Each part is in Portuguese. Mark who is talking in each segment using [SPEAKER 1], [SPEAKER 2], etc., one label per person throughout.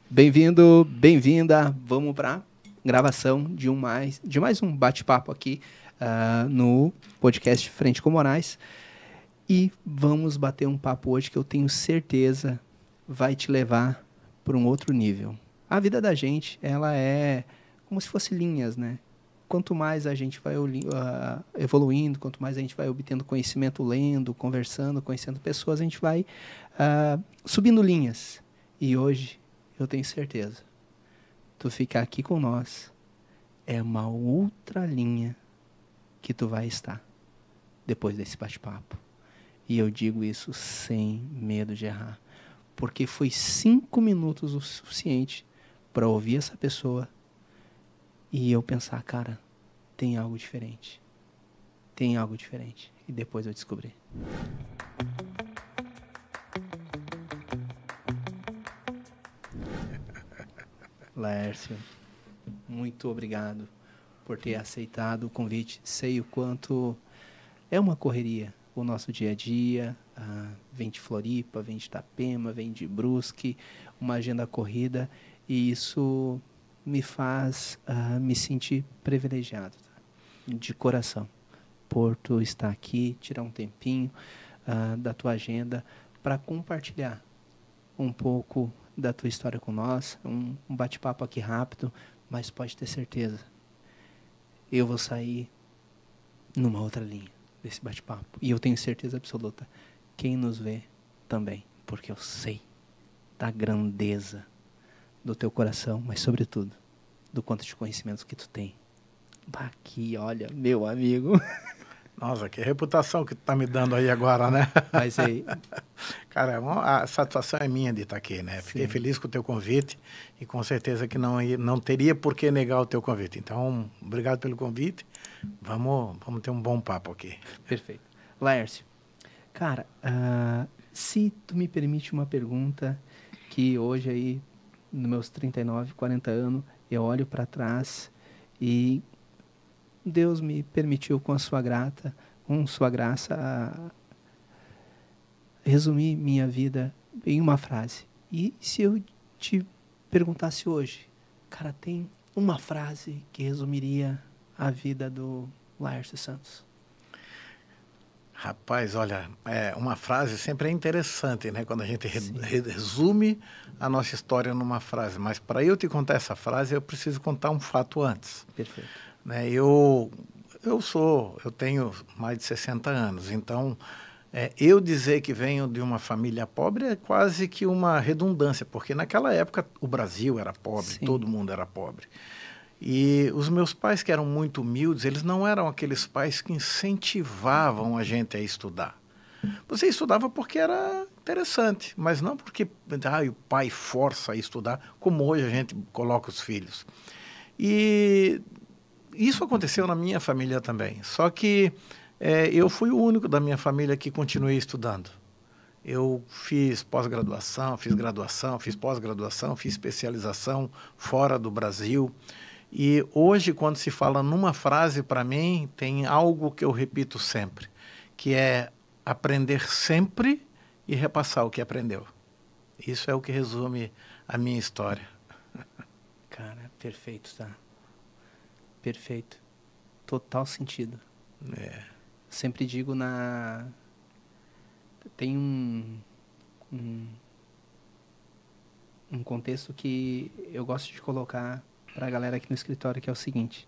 [SPEAKER 1] Bem-vindo, bem-vinda. Vamos para gravação de mais um bate-papo aqui no podcast Frente com Moraes. E vamos bater um papo hoje que eu tenho certeza vai te levar para um outro nível. A vida da gente, ela é como se fosse linhas, né? Quanto mais a gente vai evoluindo, quanto mais a gente vai obtendo conhecimento, lendo, conversando, conhecendo pessoas, a gente vai subindo linhas. E hoje, eu tenho certeza, tu ficar aqui com nós é uma outra linha que tu vai estar depois desse bate-papo. E eu digo isso sem medo de errar, porque foi 5 minutos o suficiente para ouvir essa pessoa e eu pensar, cara, tem algo diferente. Tem algo diferente. E depois eu descobri. Laércio, muito obrigado por ter aceitado o convite. Sei o quanto é uma correria o nosso dia a dia. Vem de Floripa, vem de Itapema, vem de Brusque, uma agenda corrida. E isso me faz me sentir privilegiado, tá? De coração, por tu estar aqui, tirar um tempinho da tua agenda para compartilhar um pouco da tua história com nós, um bate-papo aqui rápido, mas pode ter certeza, eu vou sair numa outra linha desse bate-papo. E eu tenho certeza absoluta, quem nos vê também, porque eu sei da grandeza do teu coração, mas sobretudo, do quanto de conhecimentos que tu tem. Aqui, olha, meu amigo.
[SPEAKER 2] Nossa, que reputação que tu tá me dando aí agora, né?
[SPEAKER 1] Mas aí...
[SPEAKER 2] Cara, a satisfação é minha de estar aqui, né? Fiquei feliz com o teu convite e com certeza que não teria por que negar o teu convite. Então, obrigado pelo convite. Vamos ter um bom papo aqui.
[SPEAKER 1] Perfeito. Laércio, cara, se tu me permite uma pergunta que hoje aí, nos meus 39, 40 anos, eu olho para trás e Deus me permitiu com sua graça, resumir minha vida em uma frase. E se eu te perguntasse hoje, cara, tem uma frase que resumiria a vida do Laércio Santos?
[SPEAKER 2] Rapaz, olha, uma frase sempre é interessante, né? Quando a gente resume a nossa história numa frase. Mas para eu te contar essa frase, eu preciso contar um fato antes.
[SPEAKER 1] Perfeito.
[SPEAKER 2] Né? Eu tenho mais de 60 anos, então eu dizer que venho de uma família pobre é quase que uma redundância, porque naquela época o Brasil era pobre,
[SPEAKER 1] Sim.
[SPEAKER 2] Todo mundo era pobre. E os meus pais, que eram muito humildes, eles não eram aqueles pais que incentivavam a gente a estudar. Você estudava porque era interessante, mas não porque o pai força a estudar, como hoje a gente coloca os filhos. E isso aconteceu na minha família também, só que eu fui o único da minha família que continuei estudando. Eu fiz pós-graduação, fiz graduação, fiz pós-graduação, fiz especialização fora do Brasil. E hoje, quando se fala numa frase, para mim, tem algo que eu repito sempre, que é aprender sempre e repassar o que aprendeu. Isso é o que resume a minha história.
[SPEAKER 1] Cara, perfeito, tá? Perfeito. Total sentido. Sempre digo tem um contexto que eu gosto de colocar para a galera aqui no escritório, que é o seguinte.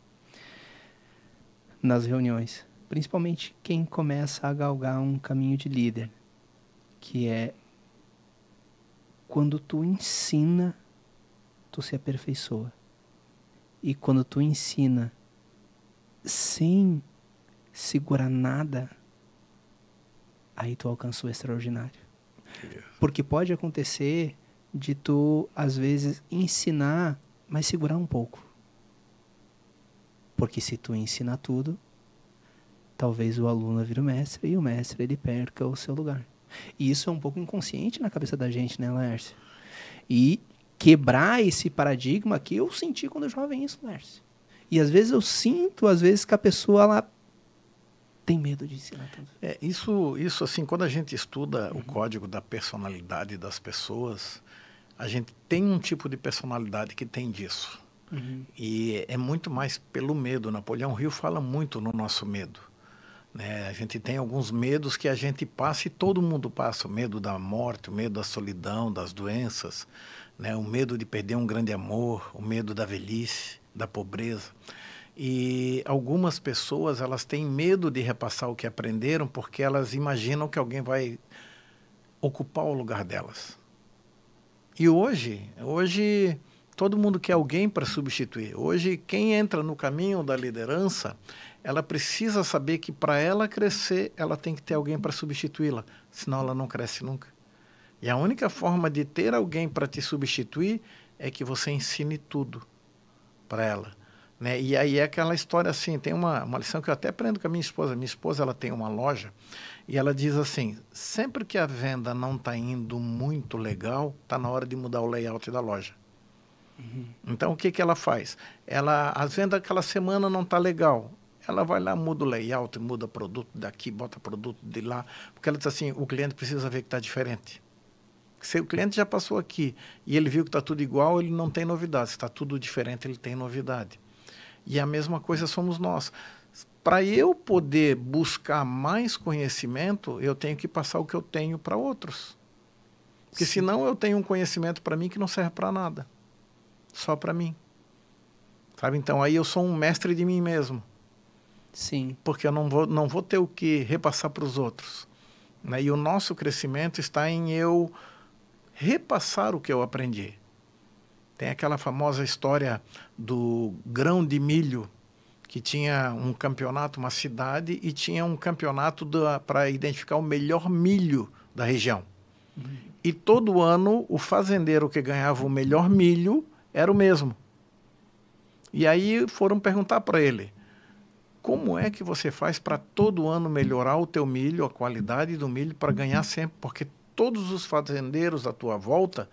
[SPEAKER 1] Nas reuniões, principalmente quem começa a galgar um caminho de líder, que é quando tu ensina, tu se aperfeiçoa. E quando tu ensina sem segurar nada, aí tu alcança o extraordinário. Porque pode acontecer de tu, às vezes, ensinar, mas segurar um pouco. Porque se tu ensina tudo, talvez o aluno vire o mestre e o mestre ele perca o seu lugar. E isso é um pouco inconsciente na cabeça da gente, né, Laércio? E quebrar esse paradigma que eu senti quando jovem isso, Laércio. E às vezes eu sinto, que a pessoa ela tem medo de ensinar tudo.
[SPEAKER 2] Isso assim, quando a gente estuda o código da personalidade das pessoas, a gente tem um tipo de personalidade que tem disso. E é muito mais pelo medo. Napoleão Hill fala muito no nosso medo. Né? A gente tem alguns medos que a gente passa e todo mundo passa. O medo da morte, o medo da solidão, das doenças, né? O medo de perder um grande amor, o medo da velhice, da pobreza. E algumas pessoas, elas têm medo de repassar o que aprenderam porque elas imaginam que alguém vai ocupar o lugar delas. E hoje todo mundo quer alguém para substituir. Hoje, quem entra no caminho da liderança, ela precisa saber que para ela crescer, ela tem que ter alguém para substituí-la, senão ela não cresce nunca. E a única forma de ter alguém para te substituir é que você ensine tudo para ela. Né? E aí é aquela história assim, tem uma lição que eu até aprendo com a minha esposa. Minha esposa, ela tem uma loja e ela diz assim, sempre que a venda não está indo muito legal, está na hora de mudar o layout da loja. Então, o que ela faz? As vendas daquela semana não está legal. Ela vai lá, muda o layout, muda produto daqui, bota produto de lá. Porque ela diz assim, o cliente precisa ver que está diferente. Se o cliente já passou aqui e ele viu que está tudo igual, ele não tem novidade. Se está tudo diferente, ele tem novidade. E a mesma coisa somos nós. Para eu poder buscar mais conhecimento, eu tenho que passar o que eu tenho para outros. Porque senão eu tenho um conhecimento para mim que não serve para nada. Só para mim. Sabe? Então, aí eu sou um mestre de mim mesmo.
[SPEAKER 1] Sim.
[SPEAKER 2] Porque eu não vou ter o que repassar para os outros. Né? E o nosso crescimento está em eu repassar o que eu aprendi. Tem aquela famosa história do grão de milho, que tinha um campeonato, uma cidade, e tinha um campeonato para identificar o melhor milho da região. E todo ano, o fazendeiro que ganhava o melhor milho era o mesmo. E aí foram perguntar para ele, como é que você faz para todo ano melhorar o teu milho, a qualidade do milho, para ganhar sempre? Porque todos os fazendeiros à tua volta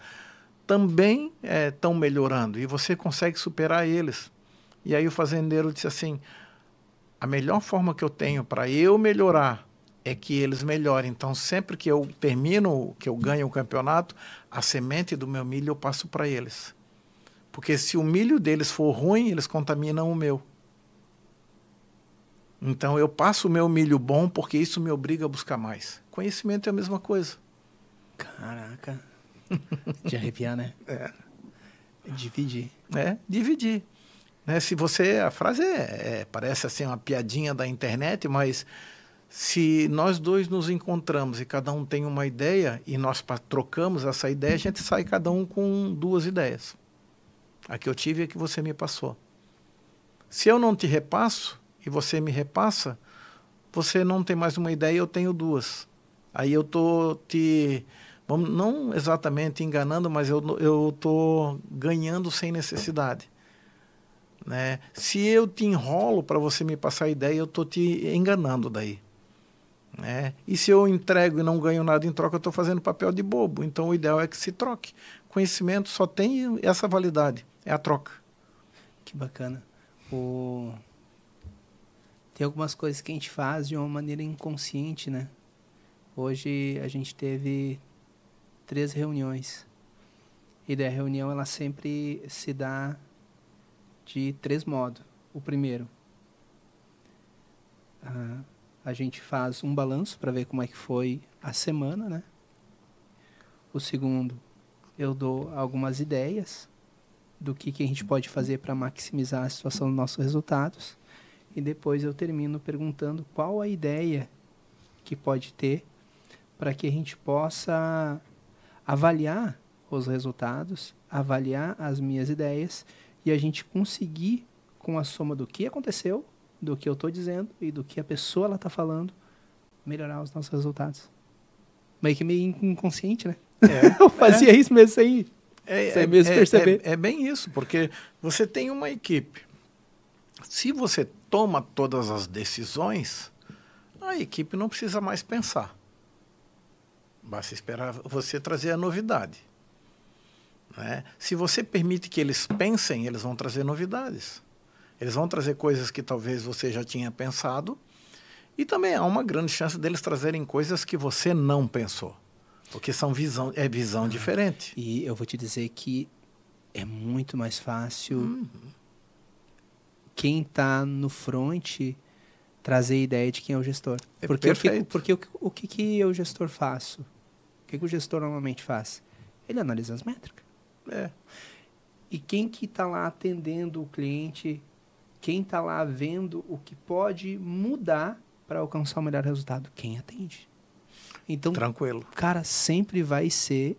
[SPEAKER 2] também estão melhorando e você consegue superar eles. E aí o fazendeiro disse assim, a melhor forma que eu tenho para eu melhorar é que eles melhorem. Então, sempre que eu termino, que eu ganho o campeonato, a semente do meu milho eu passo para eles. Porque se o milho deles for ruim, eles contaminam o meu. Então, eu passo o meu milho bom porque isso me obriga a buscar mais. Conhecimento é a mesma coisa.
[SPEAKER 1] Caraca. De arrepiar, né? Dividir.
[SPEAKER 2] Dividir. Né? Se você... A frase parece assim uma piadinha da internet, mas se nós dois nos encontramos e cada um tem uma ideia e nós trocamos essa ideia, a gente sai cada um com 2 ideias. A que eu tive e a que você me passou. Se eu não te repasso e você me repassa, você não tem mais uma ideia e eu tenho 2. Aí eu estou não exatamente enganando, mas eu estou ganhando sem necessidade. Né? Se eu te enrolo para você me passar a ideia, eu estou te enganando daí. Né? E se eu entrego e não ganho nada em troca, eu estou fazendo papel de bobo. Então, o ideal é que se troque. Conhecimento só tem essa validade, é a troca.
[SPEAKER 1] Que bacana. Tem algumas coisas que a gente faz de uma maneira inconsciente, né? Hoje a gente teve 3 reuniões. E da reunião ela sempre se dá de 3 modos. O primeiro, a gente faz um balanço para ver como é que foi a semana, né? O segundo, eu dou algumas ideias do que a gente pode fazer para maximizar a situação dos nossos resultados. E depois eu termino perguntando qual a ideia que pode ter para que a gente possa avaliar os resultados, avaliar as minhas ideias e a gente conseguir, com a soma do que aconteceu, do que eu estou dizendo e do que a pessoa está falando, melhorar os nossos resultados. Meio inconsciente, né? Eu fazia isso mesmo sem mesmo perceber.
[SPEAKER 2] É bem isso, porque você tem uma equipe. Se você toma todas as decisões, a equipe não precisa mais pensar. Basta esperar você trazer a novidade. Né? Se você permite que eles pensem, eles vão trazer novidades. Eles vão trazer coisas que talvez você já tinha pensado e também há uma grande chance deles trazerem coisas que você não pensou. Porque são visão diferente.
[SPEAKER 1] E eu vou te dizer que é muito mais fácil quem está no front trazer a ideia de quem é o gestor. Porque o que o gestor faz? O que o gestor normalmente faz? Ele analisa as métricas. E quem que está lá atendendo o cliente, quem está lá vendo o que pode mudar para alcançar o melhor resultado? Quem atende. Então,
[SPEAKER 2] tranquilo.
[SPEAKER 1] Cara, sempre vai ser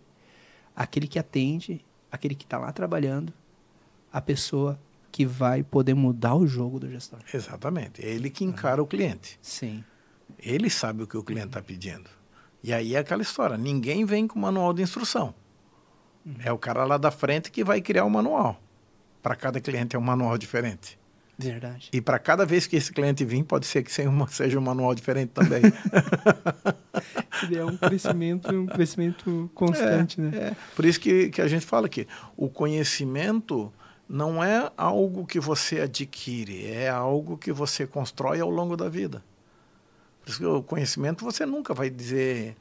[SPEAKER 1] aquele que atende, aquele que está lá trabalhando, a pessoa que vai poder mudar o jogo do gestor.
[SPEAKER 2] Exatamente. É ele que encara o cliente.
[SPEAKER 1] Sim.
[SPEAKER 2] Ele sabe o que o cliente está pedindo. E aí é aquela história. Ninguém vem com manual de instrução. É o cara lá da frente que vai criar o manual. Para cada cliente é um manual diferente.
[SPEAKER 1] Verdade.
[SPEAKER 2] E para cada vez que esse cliente vir, pode ser que seja um manual diferente também.
[SPEAKER 1] É um crescimento constante, né?
[SPEAKER 2] Por isso que a gente fala que o conhecimento não é algo que você adquire, é algo que você constrói ao longo da vida. Por isso que o conhecimento você nunca vai dizer...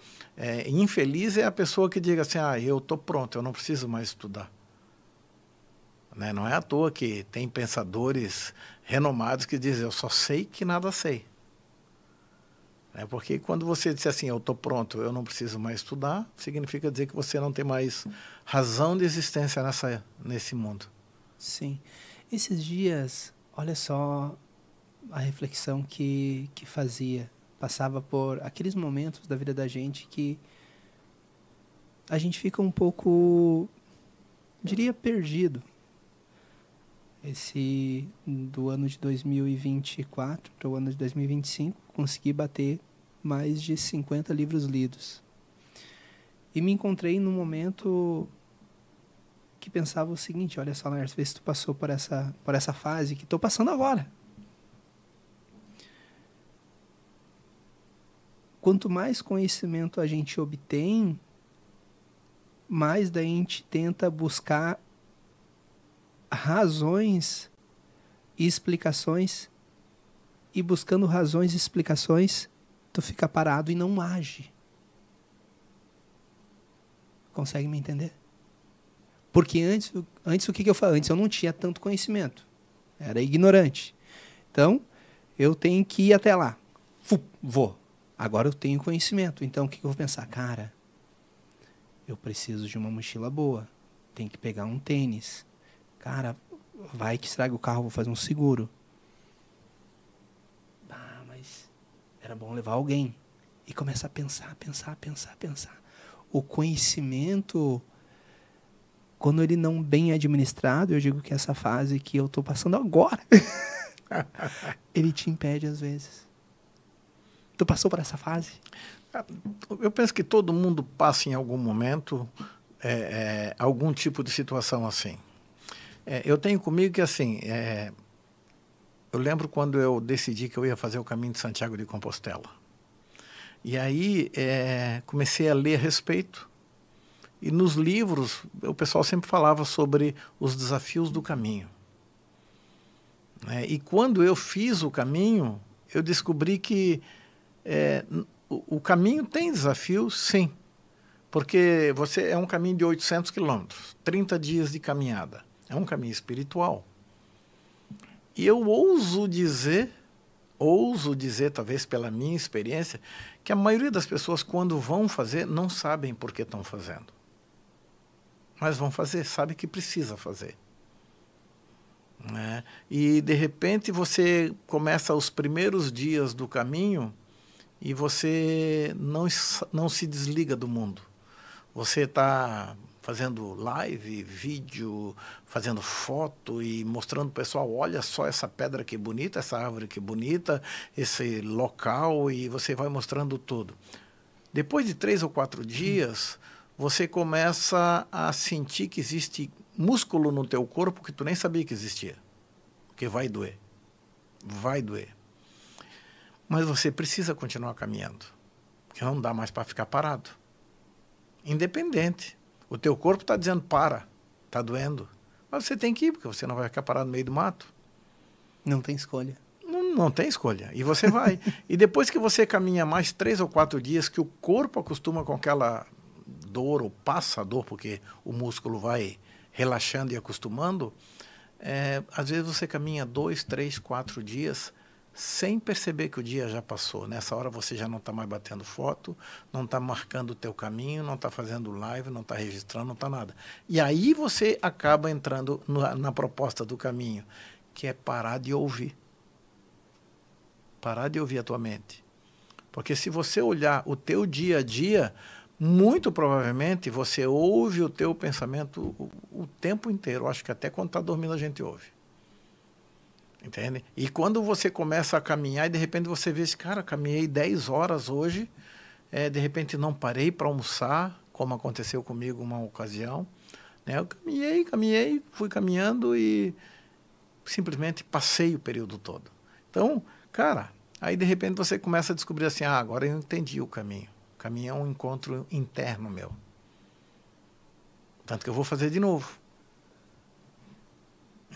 [SPEAKER 2] infeliz é a pessoa que diga assim, eu estou pronto, eu não preciso mais estudar. Né? Não é à toa que tem pensadores renomados que dizem, eu só sei que nada sei. Porque quando você diz assim, eu estou pronto, eu não preciso mais estudar, significa dizer que você não tem mais razão de existência nesse mundo.
[SPEAKER 1] Sim. Esses dias, olha só a reflexão que fazia. Passava por aqueles momentos da vida da gente que a gente fica um pouco, diria, perdido. Do ano de 2024 para o ano de 2025, consegui bater mais de 50 livros lidos. E me encontrei num momento que pensava o seguinte, olha só, Lars, vê se tu passou por essa fase que estou passando agora. Quanto mais conhecimento a gente obtém, mais daí a gente tenta buscar razões e explicações, e buscando razões e explicações, tu fica parado e não age. Consegue me entender? Porque antes o que eu falei? Antes eu não tinha tanto conhecimento. Era ignorante. Então, eu tenho que ir até lá. Vou. Agora eu tenho conhecimento. Então, o que eu vou pensar? Cara, eu preciso de uma mochila boa. Tem que pegar um tênis. Cara, vai que estraga o carro, vou fazer um seguro. Mas era bom levar alguém. E começa a pensar. O conhecimento, quando ele não bem administrado, eu digo que essa fase que eu estou passando agora, ele te impede às vezes. Tu passou por essa fase?
[SPEAKER 2] Eu penso que todo mundo passa em algum momento algum tipo de situação assim. Eu tenho comigo que assim, eu lembro quando eu decidi que eu ia fazer o caminho de Santiago de Compostela. E aí comecei a ler a respeito. E nos livros, o pessoal sempre falava sobre os desafios do caminho. E quando eu fiz o caminho, eu descobri que o caminho tem desafios, sim. Porque é um caminho de 800 quilômetros, 30 dias de caminhada. É um caminho espiritual. E eu ouso dizer, talvez pela minha experiência, que a maioria das pessoas, quando vão fazer, não sabem por que estão fazendo. Mas vão fazer, sabe que precisa fazer. E, de repente, você começa os primeiros dias do caminho e você não se desliga do mundo. Você está fazendo live, vídeo, fazendo foto e mostrando para o pessoal, olha só essa pedra que bonita, essa árvore que bonita, esse local, e você vai mostrando tudo. Depois de 3 ou 4 dias, você começa a sentir que existe músculo no teu corpo que tu nem sabia que existia. Porque vai doer. Vai doer. Mas você precisa continuar caminhando. Porque não dá mais para ficar parado. Independente. O teu corpo está dizendo, está doendo. Mas você tem que ir, porque você não vai ficar parado no meio do mato.
[SPEAKER 1] Não tem escolha.
[SPEAKER 2] Não tem escolha. E você vai. E depois que você caminha mais 3 ou 4 dias, que o corpo acostuma com aquela dor ou passa a dor, porque o músculo vai relaxando e acostumando, às vezes você caminha 2, 3, 4 dias sem perceber que o dia já passou. Nessa hora você já não está mais batendo foto, não está marcando o teu caminho, não está fazendo live, não está registrando, não está nada. E aí você acaba entrando na proposta do caminho, que é parar de ouvir. Parar de ouvir a tua mente. Porque se você olhar o teu dia a dia, muito provavelmente você ouve o teu pensamento o tempo inteiro. Eu acho que até quando está dormindo a gente ouve. Entende? E quando você começa a caminhar e de repente você vê esse cara, caminhei 10 horas hoje, de repente não parei para almoçar, como aconteceu comigo uma ocasião. Né? Eu caminhei, fui caminhando e simplesmente passei o período todo. Então, cara, aí de repente você começa a descobrir assim, agora eu entendi o caminho. O caminho é um encontro interno meu. Tanto que eu vou fazer de novo.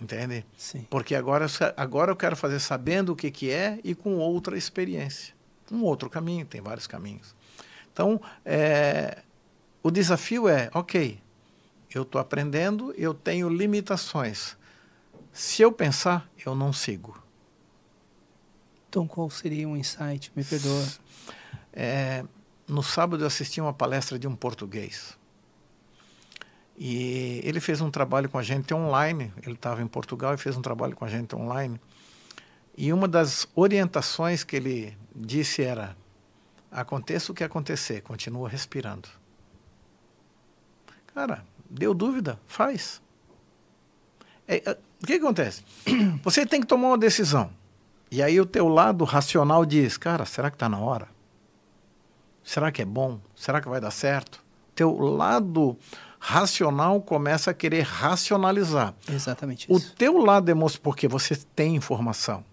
[SPEAKER 2] Entende?
[SPEAKER 1] Sim.
[SPEAKER 2] Porque agora eu quero fazer sabendo o que é e com outra experiência. Um outro caminho, tem vários caminhos. Então, o desafio ok, eu estou aprendendo, eu tenho limitações. Se eu pensar, eu não sigo.
[SPEAKER 1] Então, qual seria um insight? Me perdoa.
[SPEAKER 2] No sábado eu assisti uma palestra de um português. E ele fez um trabalho com a gente online. Ele estava em Portugal e fez um trabalho com a gente online. E uma das orientações que ele disse era: aconteça o que acontecer, continua respirando. Cara, deu dúvida? Faz. O que acontece? Você tem que tomar uma decisão. E aí o teu lado racional diz: cara, será que está na hora? Será que é bom? Será que vai dar certo? Teu lado racional começa a querer racionalizar.
[SPEAKER 1] Exatamente isso.
[SPEAKER 2] O teu lado emocional, porque você tem informação.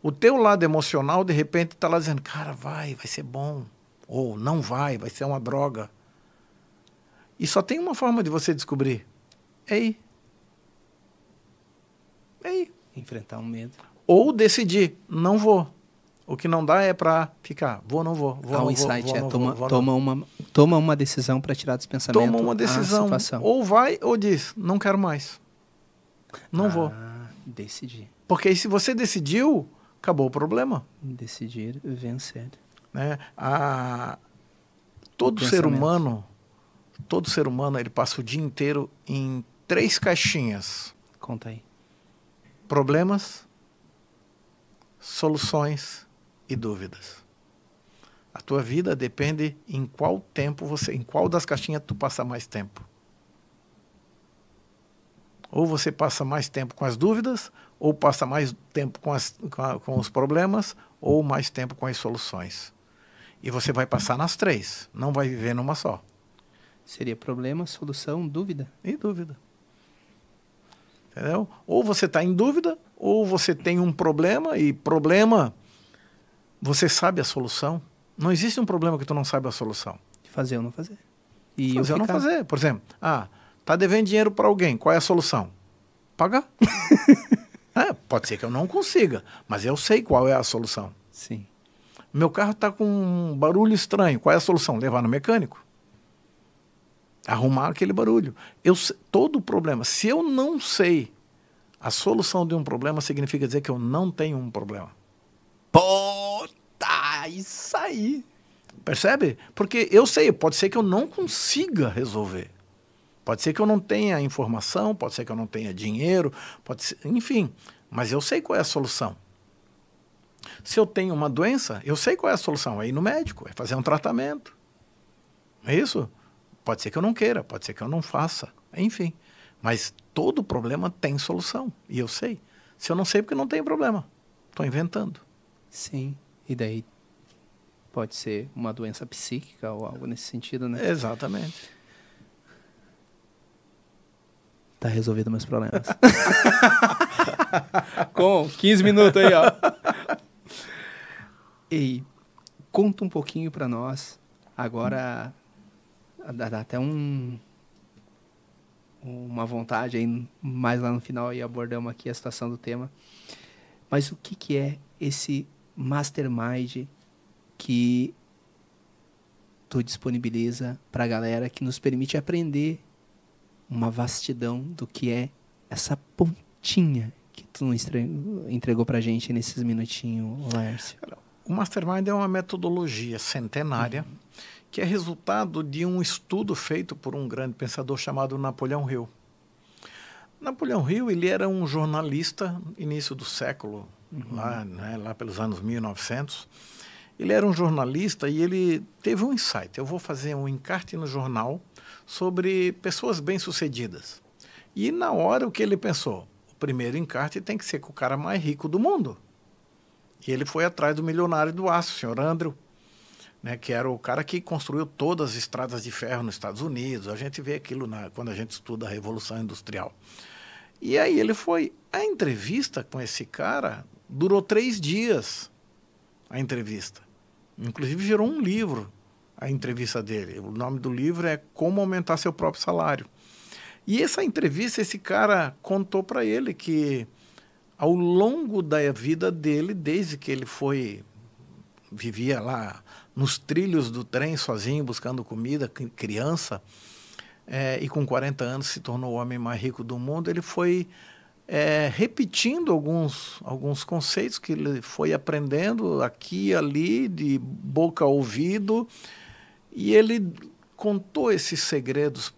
[SPEAKER 2] O teu lado emocional, de repente, está lá dizendo: cara, vai ser bom. Ou não vai ser uma droga. E só tem uma forma de você descobrir. É ir.
[SPEAKER 1] Enfrentar um medo.
[SPEAKER 2] Ou decidir: não vou. O que não dá é para ficar: vou, não vou.
[SPEAKER 1] O insight toma uma decisão para tirar dos pensamentos.
[SPEAKER 2] Toma uma decisão. Ou vai ou diz: não quero mais. Não vou.
[SPEAKER 1] Decidir.
[SPEAKER 2] Porque aí, se você decidiu, acabou o problema.
[SPEAKER 1] Decidir, vencer.
[SPEAKER 2] Né? Todo ser humano, ele passa o dia inteiro em 3 caixinhas.
[SPEAKER 1] Conta aí.
[SPEAKER 2] Problemas, soluções e dúvidas. A tua vida depende em qual das caixinhas tu passa mais tempo. Ou você passa mais tempo com as dúvidas, ou passa mais tempo com os problemas, ou mais tempo com as soluções. E você vai passar nas 3, não vai viver numa só.
[SPEAKER 1] Seria problema, solução, dúvida.
[SPEAKER 2] E dúvida. Entendeu? Ou você está em dúvida, ou você tem um problema, e problema, você sabe a solução. Não existe um problema que tu não saiba a solução.
[SPEAKER 1] Fazer ou não fazer.
[SPEAKER 2] Fazer ou não fazer. Por exemplo, tá devendo dinheiro para alguém, qual é a solução? Pagar. Pode ser que eu não consiga, mas eu sei qual é a solução.
[SPEAKER 1] Sim.
[SPEAKER 2] Meu carro está com um barulho estranho, qual é a solução? Levar no mecânico. Arrumar aquele barulho. Todo problema, se eu não sei a solução de um problema, significa dizer que eu não tenho um problema.
[SPEAKER 1] Puta, isso aí.
[SPEAKER 2] Percebe? Porque eu sei, pode ser que eu não consiga resolver. Pode ser que eu não tenha informação, pode ser que eu não tenha dinheiro, pode ser, enfim, mas eu sei qual é a solução. Se eu tenho uma doença, eu sei qual é a solução. É ir no médico, é fazer um tratamento. É isso? Pode ser que eu não queira, pode ser que eu não faça, enfim. Mas todo problema tem solução, e eu sei. Se eu não sei, porque não tem problema. Estou inventando.
[SPEAKER 1] Sim, e daí pode ser uma doença psíquica ou algo nesse sentido, né?
[SPEAKER 2] Exatamente.
[SPEAKER 1] Tá resolvido meus problemas. Com 15 minutos aí, ó. E conta um pouquinho para nós, agora dá até uma vontade aí, mais lá no final aí abordamos aqui a situação do tema. Mas o que é esse mastermind que tu disponibiliza para a galera, que nos permite aprender uma vastidão do que é essa pontinha que tu entregou para a gente nesses minutinhos, Laércio?
[SPEAKER 2] O Mastermind é uma metodologia centenária que é resultado de um estudo feito por um grande pensador chamado Napoleão Hill. Napoleão Hill, ele era um jornalista, início do século, lá pelos anos 1900. Ele era um jornalista e ele teve um insight. Eu vou fazer um encarte no jornal sobre pessoas bem-sucedidas. E na hora o que ele pensou? O primeiro encarte tem que ser com o cara mais rico do mundo. E ele foi atrás do milionário do aço, o senhor Andrew, né, que era o cara que construiu todas as estradas de ferro nos Estados Unidos. A gente vê aquilo quando a gente estuda a Revolução Industrial. E aí ele foi. A entrevista com esse cara durou 3 dias, a entrevista. Inclusive gerou um livro, a entrevista dele. O nome do livro é Como Aumentar Seu Próprio Salário. E essa entrevista, esse cara contou para ele que ao longo da vida dele, desde que ele vivia lá nos trilhos do trem sozinho, buscando comida, criança, e com 40 anos se tornou o homem mais rico do mundo, ele foi repetindo alguns conceitos que ele foi aprendendo aqui e ali, de boca a ouvido, e ele contou esses segredos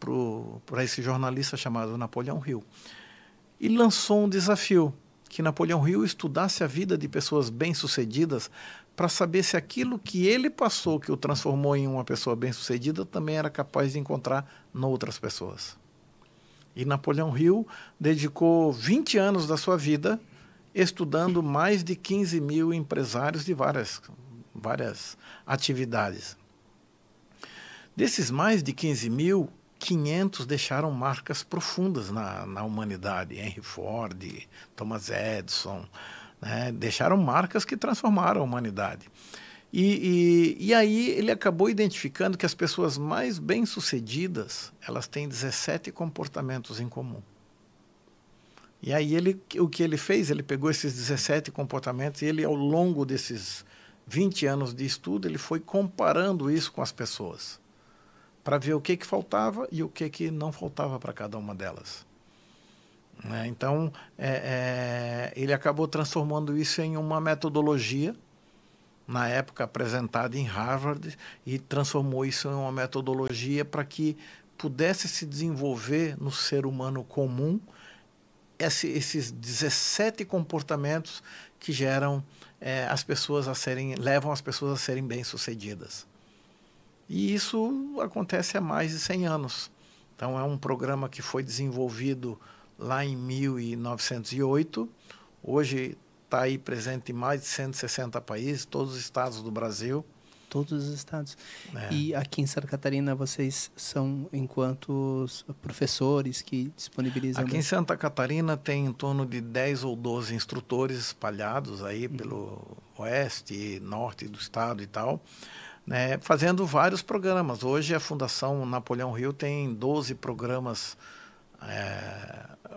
[SPEAKER 2] para esse jornalista chamado Napoleão Hill. E lançou um desafio, que Napoleão Hill estudasse a vida de pessoas bem-sucedidas para saber se aquilo que ele passou, que o transformou em uma pessoa bem-sucedida, também era capaz de encontrar noutras pessoas. E Napoleão Hill dedicou 20 anos da sua vida estudando mais de 15 mil empresários de várias atividades. Desses mais de 15 mil, 500 deixaram marcas profundas na humanidade. Henry Ford, Thomas Edison, né? Deixaram marcas que transformaram a humanidade. E aí ele acabou identificando que as pessoas mais bem-sucedidas, elas têm 17 comportamentos em comum. E aí o que ele fez, ele pegou esses 17 comportamentos e ele, ao longo desses 20 anos de estudo, ele foi comparando isso com as pessoas, para ver o que faltava e o que não faltava para cada uma delas. Então, ele acabou transformando isso em uma metodologia, na época apresentada em Harvard, e transformou isso em uma metodologia para que pudesse se desenvolver no ser humano comum esses 17 comportamentos que levam as pessoas a serem bem-sucedidas. E isso acontece há mais de 100 anos. Então, é um programa que foi desenvolvido lá em 1908. Hoje está aí presente em mais de 160 países, todos os estados do Brasil.
[SPEAKER 1] Todos os estados. E aqui em Santa Catarina, vocês são enquanto professores que disponibilizam?
[SPEAKER 2] Aqui em Santa Catarina tem em torno de 10 ou 12 instrutores espalhados aí pelo oeste e norte do estado e tal, né, fazendo vários programas. Hoje a Fundação Napoleão Hill tem 12 programas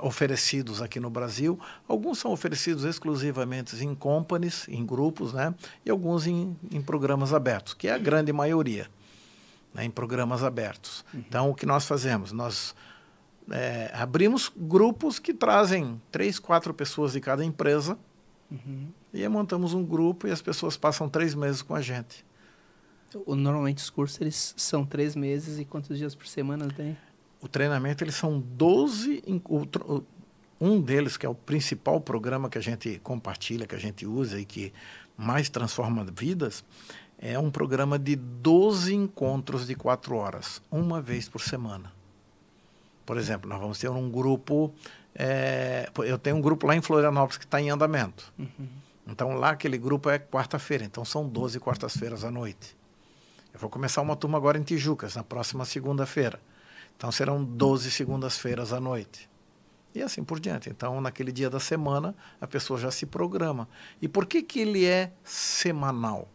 [SPEAKER 2] oferecidos aqui no Brasil. Alguns são oferecidos exclusivamente em companies, em grupos, né, e alguns em programas abertos, que é a grande maioria, né, em programas abertos. Então, o que nós fazemos? Nós abrimos grupos que trazem 3, 4 pessoas de cada empresa, e aí montamos um grupo e as pessoas passam 3 meses com a gente.
[SPEAKER 1] Normalmente os cursos eles são 3 meses, e quantos dias por semana tem?
[SPEAKER 2] O treinamento, eles são 12, um deles, que é o principal programa que a gente compartilha, que a gente usa e que mais transforma vidas, é um programa de 12 encontros de 4 horas, uma vez por semana. Por exemplo, nós vamos ter um grupo, eu tenho um grupo lá em Florianópolis que está em andamento. Então, lá aquele grupo é quarta-feira, então são 12 quartas-feiras à noite. Eu vou começar uma turma agora em Tijucas, na próxima segunda-feira. Então, serão 12 segundas-feiras à noite. E assim por diante. Então, naquele dia da semana, a pessoa já se programa. E por que ele é semanal?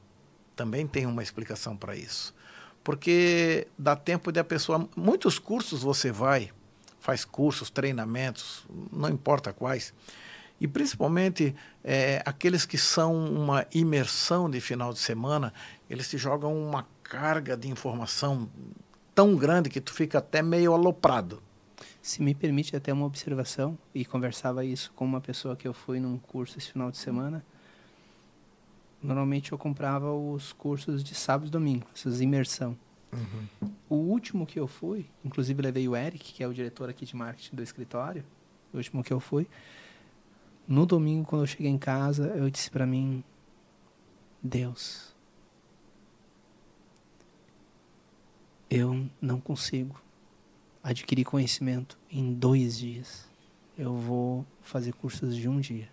[SPEAKER 2] Também tem uma explicação para isso. Porque dá tempo de a pessoa... Muitos cursos você faz cursos, treinamentos, não importa quais. E principalmente aqueles que são uma imersão de final de semana, eles te jogam uma carga de informação tão grande que tu fica até meio aloprado.
[SPEAKER 1] Se me permite até uma observação, e conversava isso com uma pessoa que eu fui num curso esse final de semana. Normalmente eu comprava os cursos de sábado e domingo, essas imersão. O último que eu fui, inclusive levei o Eric, que é o diretor aqui de marketing do escritório, o último que eu fui, no domingo, quando eu cheguei em casa, eu disse para mim, Deus, eu não consigo adquirir conhecimento em 2 dias. Eu vou fazer cursos de um dia.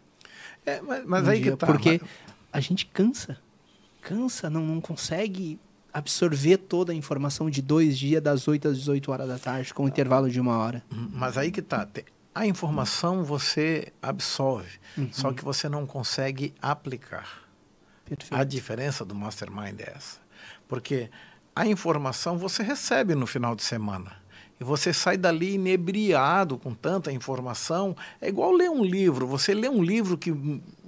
[SPEAKER 2] Mas
[SPEAKER 1] Um
[SPEAKER 2] aí
[SPEAKER 1] dia,
[SPEAKER 2] que tá.
[SPEAKER 1] porque a gente cansa, não consegue absorver toda a informação de 2 dias, das 8 às 18 horas da tarde, com um intervalo de 1 hora.
[SPEAKER 2] Mas aí que tá. A informação você absorve, só que você não consegue aplicar.
[SPEAKER 1] Perfeito.
[SPEAKER 2] A diferença do Mastermind é essa. Porque a informação você recebe no final de semana. E você sai dali inebriado com tanta informação. É igual ler um livro. Você lê um livro que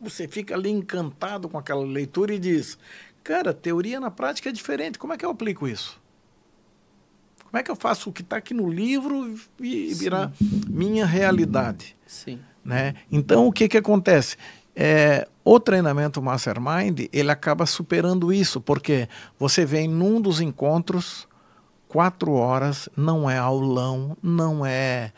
[SPEAKER 2] você fica ali encantado com aquela leitura e diz, cara, teoria na prática é diferente. Como é que eu aplico isso? Como é que eu faço o que está aqui no livro e virar minha realidade?
[SPEAKER 1] Sim.
[SPEAKER 2] Né? Então, o que acontece? O treinamento Mastermind, ele acaba superando isso, porque você vem num dos encontros, 4 horas, não é aulão, não é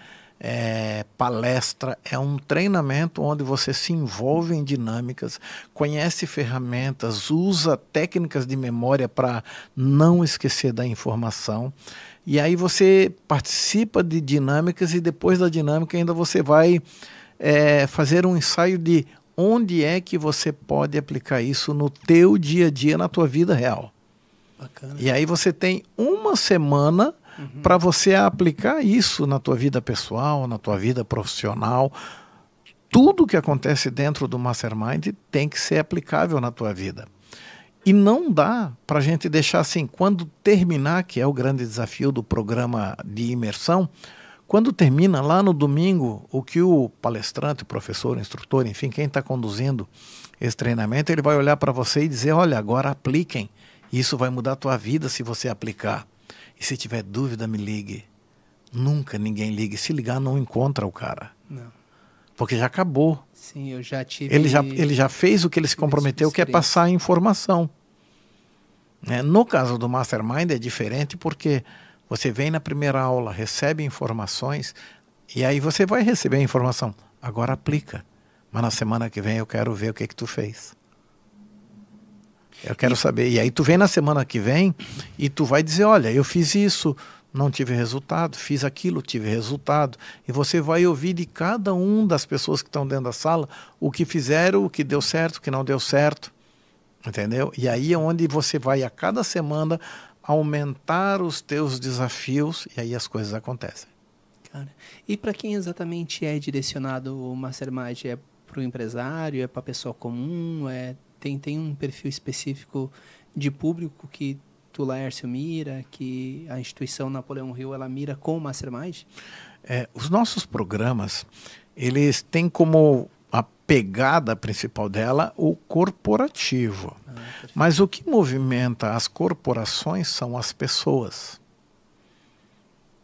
[SPEAKER 2] palestra, é um treinamento onde você se envolve em dinâmicas, conhece ferramentas, usa técnicas de memória para não esquecer da informação. E aí você participa de dinâmicas e depois da dinâmica ainda você vai fazer um ensaio de onde é que você pode aplicar isso no teu dia a dia, na tua vida real.
[SPEAKER 1] Bacana.
[SPEAKER 2] E aí você tem 1 semana para você aplicar isso na tua vida pessoal, na tua vida profissional. Tudo que acontece dentro do Mastermind tem que ser aplicável na tua vida. E não dá para a gente deixar assim, quando terminar, que é o grande desafio do programa de imersão, quando termina lá no domingo, o que o palestrante, o professor, o instrutor, enfim, quem está conduzindo esse treinamento, ele vai olhar para você e dizer, olha, agora apliquem. Isso vai mudar a tua vida se você aplicar. E se tiver dúvida, me ligue. Nunca ninguém ligue. Se ligar, não encontra o cara.
[SPEAKER 1] Não.
[SPEAKER 2] Porque já acabou.
[SPEAKER 1] Sim, eu já tive...
[SPEAKER 2] Ele já fez o que ele se comprometeu, que é passar a informação. No caso do Mastermind é diferente porque você vem na primeira aula, recebe informações e aí você vai receber a informação. Agora aplica. Mas na semana que vem eu quero ver o que tu fez. Eu quero saber. E aí tu vem na semana que vem e tu vai dizer, olha, eu fiz isso, não tive resultado, fiz aquilo, tive resultado. E você vai ouvir de cada um das pessoas que estão dentro da sala o que fizeram, o que deu certo, o que não deu certo. Entendeu? E aí é onde você vai a cada semana aumentar os teus desafios e aí as coisas acontecem.
[SPEAKER 1] Cara, e para quem exatamente é direcionado o Mastermind? É para o empresário? É para a pessoa comum? Tem um perfil específico de público que tu, Laércio, mira, que a instituição Napoleão Hill ela mira com o Mastermind?
[SPEAKER 2] Os nossos programas, eles têm como a pegada principal dela o corporativo. Mas o que movimenta as corporações são as pessoas.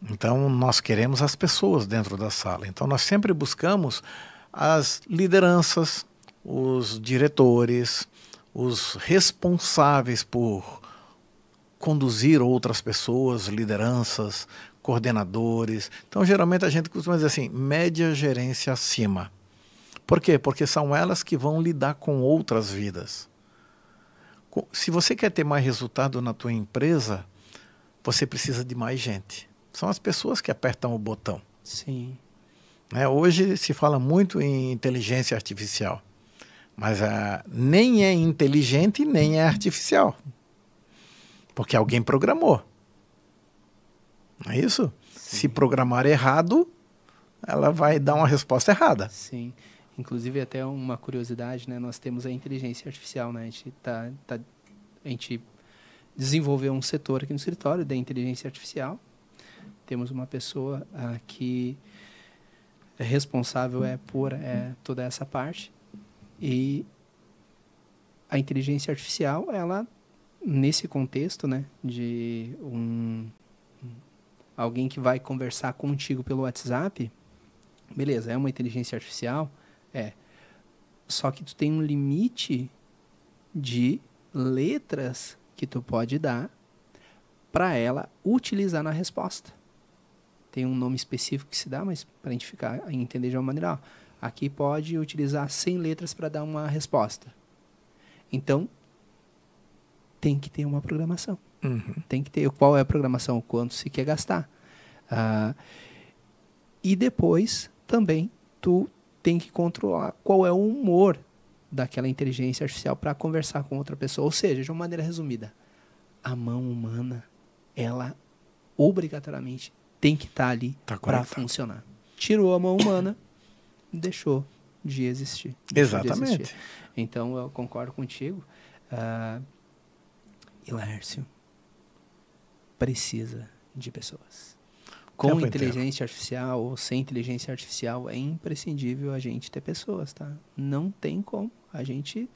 [SPEAKER 2] Então, nós queremos as pessoas dentro da sala. Então, nós sempre buscamos as lideranças, os diretores, os responsáveis por conduzir outras pessoas, lideranças, coordenadores. Então, geralmente, a gente costuma dizer assim, média gerência acima. Por quê? Porque são elas que vão lidar com outras vidas. Se você quer ter mais resultado na tua empresa, você precisa de mais gente. São as pessoas que apertam o botão.
[SPEAKER 1] Sim.
[SPEAKER 2] Hoje se fala muito em inteligência artificial, mas nem é inteligente nem é artificial, porque alguém programou. Não é isso? Sim. Se programar errado, ela vai dar uma resposta errada.
[SPEAKER 1] Sim. Inclusive, até uma curiosidade, né? Nós temos a inteligência artificial, né? A gente desenvolveu um setor aqui no escritório da inteligência artificial. Temos uma pessoa que é responsável por toda essa parte. E a inteligência artificial, ela nesse contexto, né, de alguém que vai conversar contigo pelo WhatsApp, beleza, é uma inteligência artificial, só que tu tem um limite de letras que tu pode dar para ela utilizar na resposta. Tem um nome específico que se dá, mas para a gente entender de uma maneira, aqui pode utilizar 100 letras para dar uma resposta. Então, tem que ter uma programação. Tem que ter qual é a programação, quanto se quer gastar. E depois, também, tu tem que controlar qual é o humor daquela inteligência artificial para conversar com outra pessoa. Ou seja, de uma maneira resumida, a mão humana, ela obrigatoriamente tem que estar ali para funcionar. Tirou a mão humana, deixou de existir.
[SPEAKER 2] Exatamente.
[SPEAKER 1] Então, eu concordo contigo. E Laércio precisa de pessoas. Com inteligência artificial ou sem inteligência artificial, é imprescindível a gente ter pessoas, tá? Não tem como. A gente...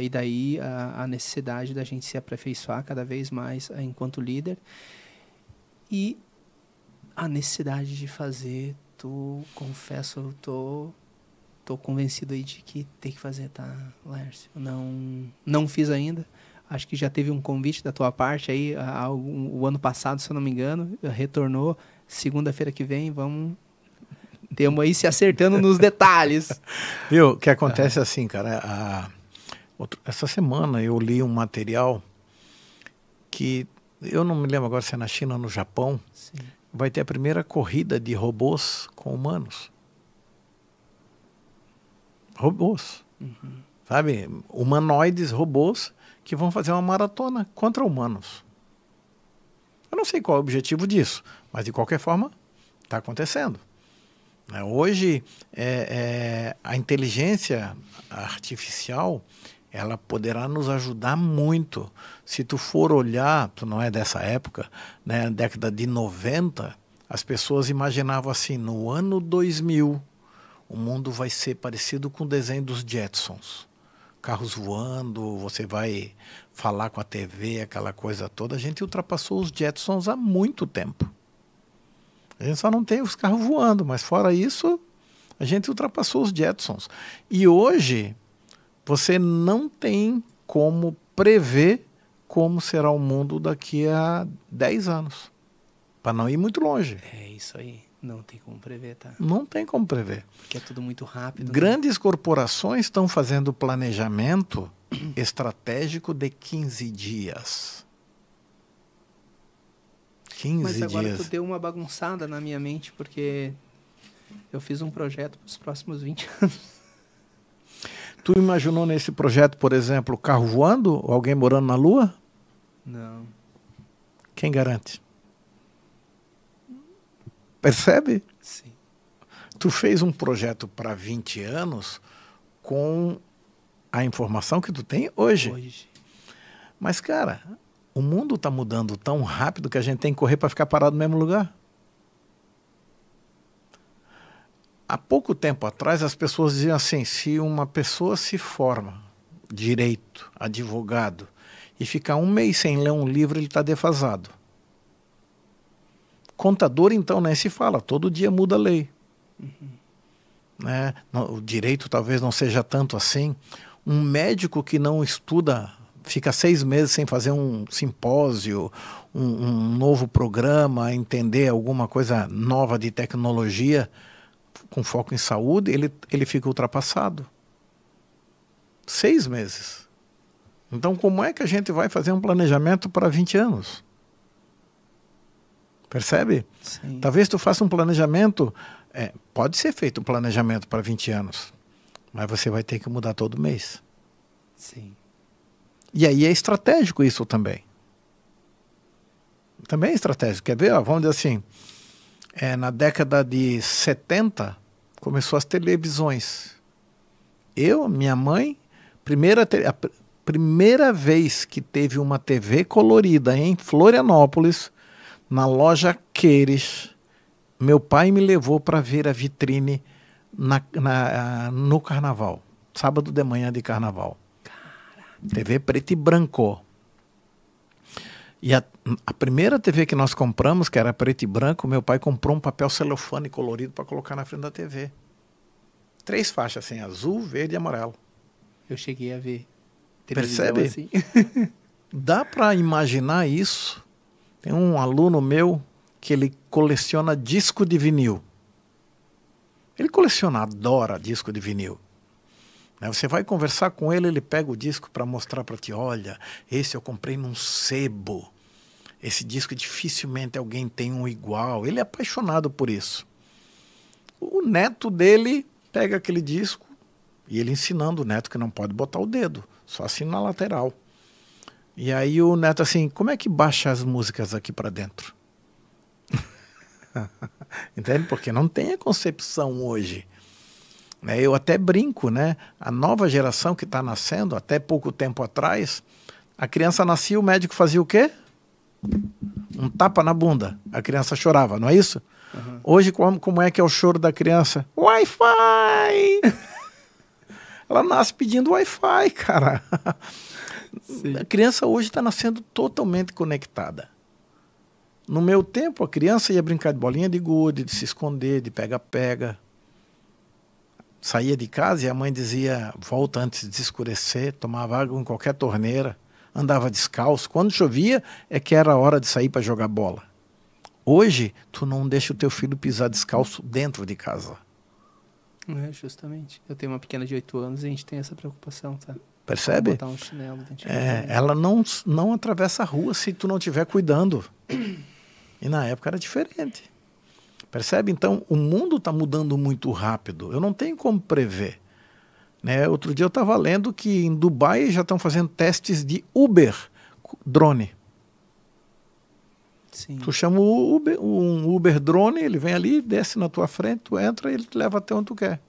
[SPEAKER 1] e daí a necessidade da gente se aperfeiçoar cada vez mais enquanto líder. E a necessidade de fazer, confesso, tô convencido aí de que tem que fazer, tá, Laércio? Não fiz ainda. Acho que já teve um convite da tua parte aí, o ano passado, se eu não me engano, retornou. Segunda-feira que vem, temos aí se acertando nos detalhes.
[SPEAKER 2] Viu? O que acontece assim, cara, essa semana eu li um material que, eu não me lembro agora se é na China ou no Japão,
[SPEAKER 1] sim,
[SPEAKER 2] vai ter a primeira corrida de robôs com humanos. Robôs. Sabe? Humanoides, robôs, que vão fazer uma maratona contra humanos. Eu não sei qual é o objetivo disso, mas de qualquer forma está acontecendo. Hoje, a inteligência artificial, ela poderá nos ajudar muito. Se tu for olhar, tu não é dessa época, né, na década de 90, as pessoas imaginavam assim, no ano 2000, o mundo vai ser parecido com o desenho dos Jetsons. Carros voando, você vai falar com a TV, aquela coisa toda. A gente ultrapassou os Jetsons há muito tempo. A gente só não tem os carros voando, mas fora isso, a gente ultrapassou os Jetsons. E hoje, você não tem como prever como será o mundo daqui a 10 anos. Para não ir muito longe.
[SPEAKER 1] É isso aí. Não tem como prever, tá?
[SPEAKER 2] Não tem como prever.
[SPEAKER 1] Porque é tudo muito rápido.
[SPEAKER 2] Grandes corporações estão fazendo planejamento estratégico de 15 dias. 15
[SPEAKER 1] Mas agora
[SPEAKER 2] dias.
[SPEAKER 1] tu deu uma bagunçada na minha mente, porque eu fiz um projeto para os próximos 20 anos.
[SPEAKER 2] Tu imaginou nesse projeto, por exemplo, carro voando? Ou alguém morando na Lua?
[SPEAKER 1] Não.
[SPEAKER 2] Quem garante? Percebe?
[SPEAKER 1] Sim.
[SPEAKER 2] Tu fez um projeto para 20 anos com a informação que tu tem hoje. Mas, cara, o mundo está mudando tão rápido que a gente tem que correr para ficar parado no mesmo lugar. Há pouco tempo atrás, as pessoas diziam assim, se uma pessoa se forma, direito, advogado, e ficar um mês sem ler um livro, ele está defasado. Contador, então, nem se fala, todo dia muda a lei. Né? O direito talvez não seja tanto assim. Um médico que não estuda, fica 6 meses sem fazer um simpósio, um novo programa, entender alguma coisa nova de tecnologia, com foco em saúde, ele fica ultrapassado. 6 meses. Então, como é que a gente vai fazer um planejamento para 20 anos? Percebe?
[SPEAKER 1] Sim.
[SPEAKER 2] Talvez tu faça um planejamento, pode ser feito um planejamento para 20 anos, mas você vai ter que mudar todo mês.
[SPEAKER 1] Sim.
[SPEAKER 2] E aí é estratégico isso também. Também é estratégico. Quer ver? Vamos dizer assim, na década de 70, começou as televisões. Minha mãe, a primeira vez que teve uma TV colorida em Florianópolis, na loja Queires, meu pai me levou para ver a vitrine no carnaval. Sábado de manhã de carnaval. TV preto e branco. E a primeira TV que nós compramos, que era preto e branco, meu pai comprou um papel celofane colorido para colocar na frente da TV. 3 faixas assim, azul, verde e amarelo.
[SPEAKER 1] Eu cheguei a ver televisão
[SPEAKER 2] Percebe?
[SPEAKER 1] assim.
[SPEAKER 2] Dá para imaginar isso? Tem um aluno meu que ele coleciona disco de vinil. Ele coleciona, adora disco de vinil. Você vai conversar com ele, ele pega o disco para mostrar para ti, olha, esse eu comprei num sebo. Esse disco dificilmente alguém tem um igual. Ele é apaixonado por isso. O neto dele pega aquele disco e ele ensinando o neto que não pode botar o dedo, só assim na lateral. E aí o neto assim, como é que baixa as músicas aqui para dentro? Entende? Porque não tem a concepção hoje. Eu até brinco, né? A nova geração que está nascendo, até pouco tempo atrás, a criança nascia, o médico fazia o quê? Um tapa na bunda. A criança chorava, não é isso?
[SPEAKER 1] Uhum.
[SPEAKER 2] Hoje, como é que é o choro da criança? Wi-Fi! Ela nasce pedindo Wi-Fi, cara. Sim. A criança hoje está nascendo totalmente conectada. No meu tempo, a criança ia brincar de bolinha de gude, de se esconder, de pega-pega. Saía de casa e a mãe dizia, volta antes de escurecer, tomava água em qualquer torneira, andava descalço. Quando chovia, é que era a hora de sair para jogar bola. Hoje, tu não deixa o teu filho pisar descalço dentro de casa.
[SPEAKER 1] É, justamente. Eu tenho uma pequena de 8 anos e a gente tem essa preocupação, tá?
[SPEAKER 2] Percebe?
[SPEAKER 1] Botar um chinelo dentro
[SPEAKER 2] ela não atravessa a rua se tu não estiver cuidando. E na época era diferente. Percebe? Então, o mundo está mudando muito rápido. Eu não tenho como prever. Né? Outro dia eu estava lendo que em Dubai já estão fazendo testes de Uber, drone.
[SPEAKER 1] Sim.
[SPEAKER 2] Tu chama um Uber drone, ele vem ali, desce na tua frente, tu entra e ele te leva até onde tu quer.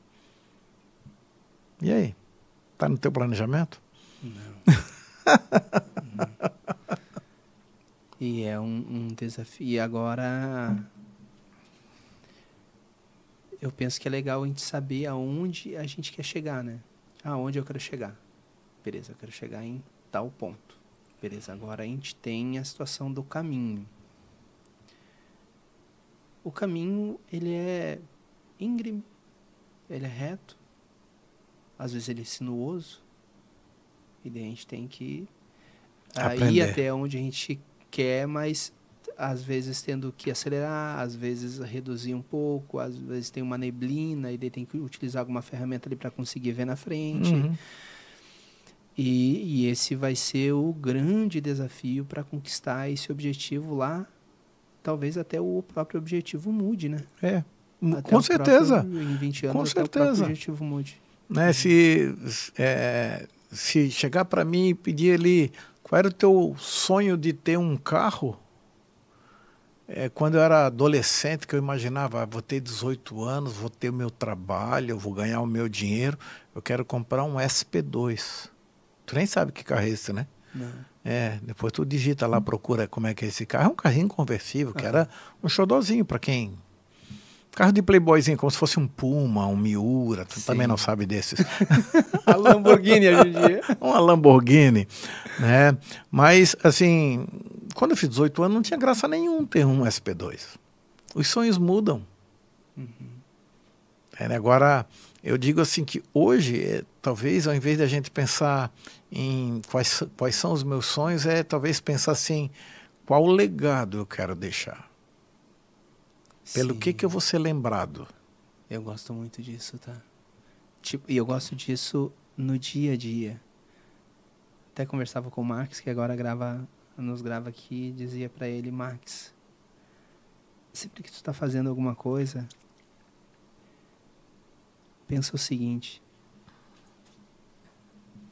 [SPEAKER 2] E aí? Está no teu planejamento?
[SPEAKER 1] Não. Não. E é um desafio. E agora, eu penso que é legal a gente saber aonde a gente quer chegar, né? Aonde eu quero chegar. Beleza, eu quero chegar em tal ponto. Beleza, agora a gente tem a situação do caminho. O caminho, ele é íngreme, ele é reto, às vezes ele é sinuoso, e daí a gente tem que ir até onde a gente quer, mas às vezes tendo que acelerar, às vezes reduzir um pouco, às vezes tem uma neblina, e daí tem que utilizar alguma ferramenta ali para conseguir ver na frente.
[SPEAKER 2] Uhum.
[SPEAKER 1] E esse vai ser o grande desafio para conquistar esse objetivo lá. Talvez até o próprio objetivo mude, né?
[SPEAKER 2] Com certeza.
[SPEAKER 1] Em 20 anos,
[SPEAKER 2] com
[SPEAKER 1] até
[SPEAKER 2] certeza.
[SPEAKER 1] o próprio objetivo mude.
[SPEAKER 2] Né? Se chegar para mim e pedir ali, qual era o teu sonho de ter um carro? Quando eu era adolescente, que eu imaginava, vou ter 18 anos, vou ter o meu trabalho, eu vou ganhar o meu dinheiro, eu quero comprar um SP2. Tu nem sabe que carro é esse, né?
[SPEAKER 1] Não.
[SPEAKER 2] Depois tu digita lá, procura como é que é esse carro. É um carrinho conversível, que era um xodozinho para quem... Carro de playboyzinho, como se fosse um Puma, um Miura, tu também não sabe desses.
[SPEAKER 1] A Lamborghini hoje em dia.
[SPEAKER 2] Uma Lamborghini, né? Mas, assim, quando eu fiz 18 anos, não tinha graça nenhum ter um SP2. Os sonhos mudam.
[SPEAKER 1] Uhum.
[SPEAKER 2] Agora, eu digo assim que hoje, talvez, ao invés de a gente pensar em quais são os meus sonhos, talvez pensar assim, qual legado eu quero deixar? Pelo que eu vou ser lembrado?
[SPEAKER 1] Eu gosto muito disso, tá? E eu gosto disso no dia a dia. Até conversava com o Max, que agora nos grava aqui, e dizia pra ele, Max, sempre que tu tá fazendo alguma coisa, pensa o seguinte,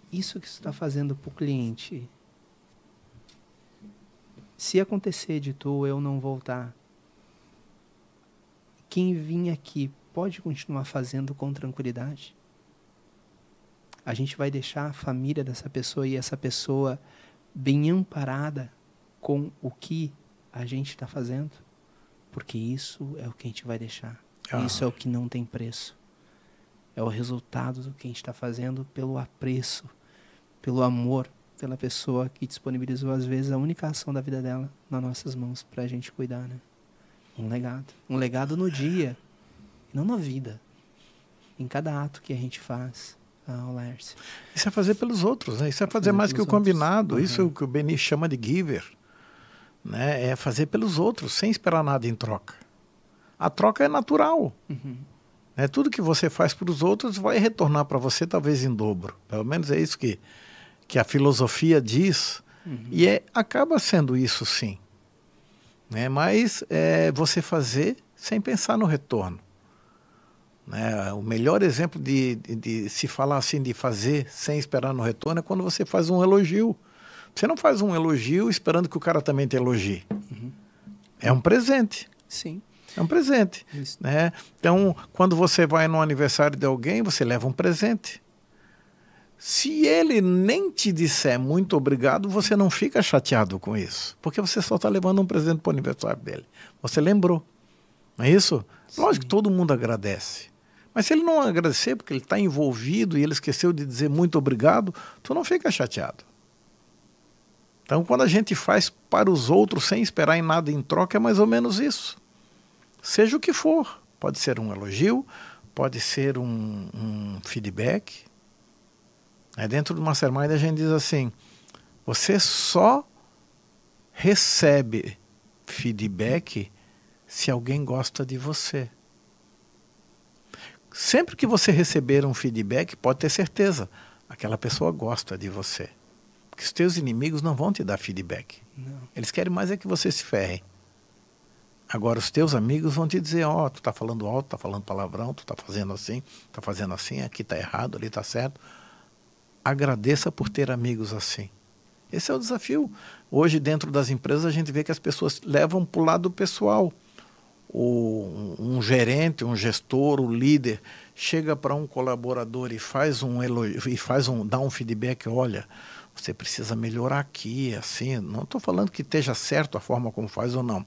[SPEAKER 1] isso que tu tá fazendo pro cliente, se acontecer de tu ou eu não voltar, quem vir aqui pode continuar fazendo com tranquilidade? A gente vai deixar a família dessa pessoa e essa pessoa bem amparada com o que a gente está fazendo? Porque isso é o que a gente vai deixar. Isso é o que não tem preço. É o resultado do que a gente está fazendo pelo apreço, pelo amor pela pessoa que disponibilizou, às vezes, a única ação da vida dela nas nossas mãos para a gente cuidar, né? Um legado. Um legado no dia, não na vida. Em cada ato que a gente faz, Laércio.
[SPEAKER 2] Isso é fazer pelos outros, né? Isso é fazer mais que o combinado. Isso é o que o Beni chama de giver. Né? É fazer pelos outros, sem esperar nada em troca. A troca é natural. Né? Tudo que você faz para os outros vai retornar para você, talvez em dobro. Pelo menos é isso que a filosofia diz. E acaba sendo isso, sim. Né? Mas você fazer sem pensar no retorno. Né? O melhor exemplo de se falar assim, de fazer sem esperar no retorno, é quando você faz um elogio. Você não faz um elogio esperando que o cara também te elogie. É um presente.
[SPEAKER 1] Sim.
[SPEAKER 2] É um presente. Né? Então, quando você vai no aniversário de alguém, você leva um presente. Se ele nem te disser muito obrigado, você não fica chateado com isso. Porque você só está levando um presente para o aniversário dele. Você lembrou. Não é isso? Sim. Lógico que todo mundo agradece. Mas se ele não agradecer porque ele está envolvido e ele esqueceu de dizer muito obrigado, tu não fica chateado. Então, quando a gente faz para os outros sem esperar em nada em troca, é mais ou menos isso. Seja o que for. Pode ser um elogio, pode ser um feedback. Dentro do Mastermind a gente diz assim, você só recebe feedback se alguém gosta de você. Sempre que você receber um feedback, pode ter certeza, aquela pessoa gosta de você. Porque os teus inimigos não vão te dar feedback.
[SPEAKER 1] Não.
[SPEAKER 2] Eles querem mais é que você se ferre. Agora, os teus amigos vão te dizer, tu está falando alto, está falando palavrão, tu está fazendo assim, aqui está errado, ali está certo. Agradeça por ter amigos assim. Esse é o desafio. Hoje, dentro das empresas, a gente vê que as pessoas levam para o lado pessoal. Um gerente, um gestor, um líder, chega para um colaborador e faz um elogio, dá um feedback, olha, você precisa melhorar aqui, assim. Não estou falando que esteja certo a forma como faz ou não.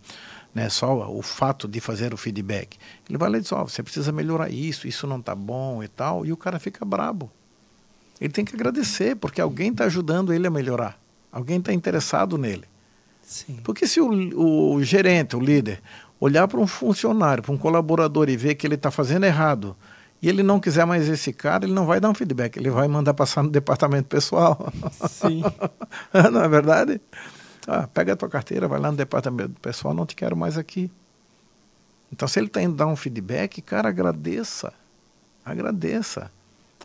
[SPEAKER 2] Né? Só o fato de fazer o feedback. Ele vai lá e diz, você precisa melhorar isso não está bom e tal. E o cara fica brabo. Ele tem que agradecer, porque alguém está ajudando ele a melhorar. Alguém está interessado nele.
[SPEAKER 1] Sim.
[SPEAKER 2] Porque se o gerente, o líder, olhar para um funcionário, para um colaborador e ver que ele está fazendo errado, e ele não quiser mais esse cara, ele não vai dar um feedback, ele vai mandar passar no departamento pessoal.
[SPEAKER 1] Sim.
[SPEAKER 2] Não é verdade? Pega a tua carteira, vai lá no departamento pessoal, não te quero mais aqui. Então, se ele está indo dar um feedback, cara, agradeça. Agradeça.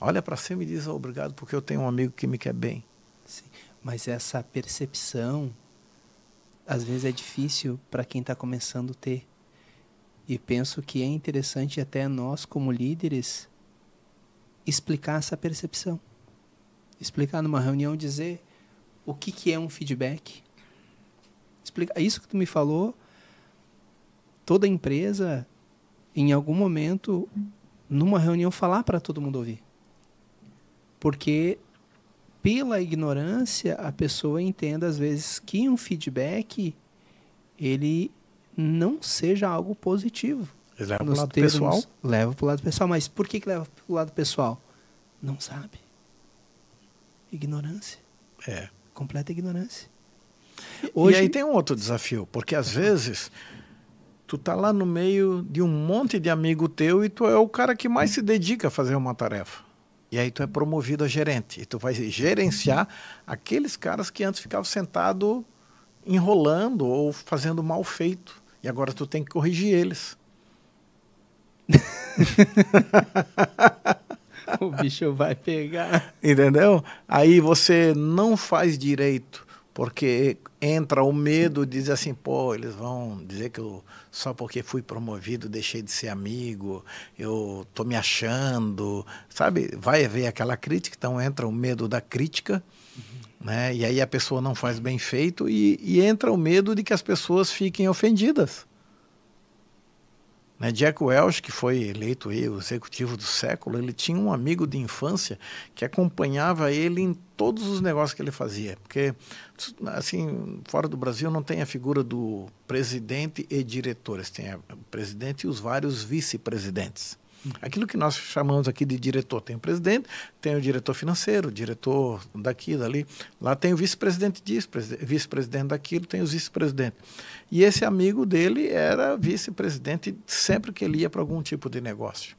[SPEAKER 2] Olha para cima e diz obrigado porque eu tenho um amigo que me quer bem.
[SPEAKER 1] Sim. Mas essa percepção, às vezes é difícil para quem está começando a ter. E penso que é interessante até nós, como líderes, explicar essa percepção. Explicar numa reunião, dizer o que é um feedback. Explicar isso que tu me falou, toda empresa, em algum momento, numa reunião, falar para todo mundo ouvir. Porque, pela ignorância, a pessoa entende, às vezes, que um feedback, ele não seja algo positivo.
[SPEAKER 2] Leva para o lado pessoal?
[SPEAKER 1] Leva para o lado pessoal. Mas por que leva para o lado pessoal? Não sabe. Ignorância. Completa ignorância.
[SPEAKER 2] Hoje... E aí tem um outro desafio, porque às vezes tu tá lá no meio de um monte de amigo teu e tu é o cara que mais se dedica a fazer uma tarefa. E aí tu é promovido a gerente. E tu vai gerenciar aqueles caras que antes ficavam sentados enrolando ou fazendo mal feito. E agora tu tem que corrigir eles.
[SPEAKER 1] O bicho vai pegar.
[SPEAKER 2] Entendeu? Aí você não faz direito, porque entra o medo de dizer assim, eles vão dizer que eu, só porque fui promovido, deixei de ser amigo, eu tô me achando, sabe? Vai haver aquela crítica, então entra o medo da crítica, né? E aí a pessoa não faz bem feito e entra o medo de que as pessoas fiquem ofendidas. Né? Jack Welch, que foi eleito o executivo do século, ele tinha um amigo de infância que acompanhava ele em todos os negócios que ele fazia. Porque, assim, fora do Brasil não tem a figura do presidente e diretores, tem o presidente e os vários vice-presidentes. Aquilo que nós chamamos aqui de diretor. Tem o presidente, tem o diretor financeiro, o diretor daqui, dali. Lá tem o vice-presidente disso, vice-presidente daquilo, tem os vice-presidentes. E esse amigo dele era vice-presidente sempre que ele ia para algum tipo de negócio.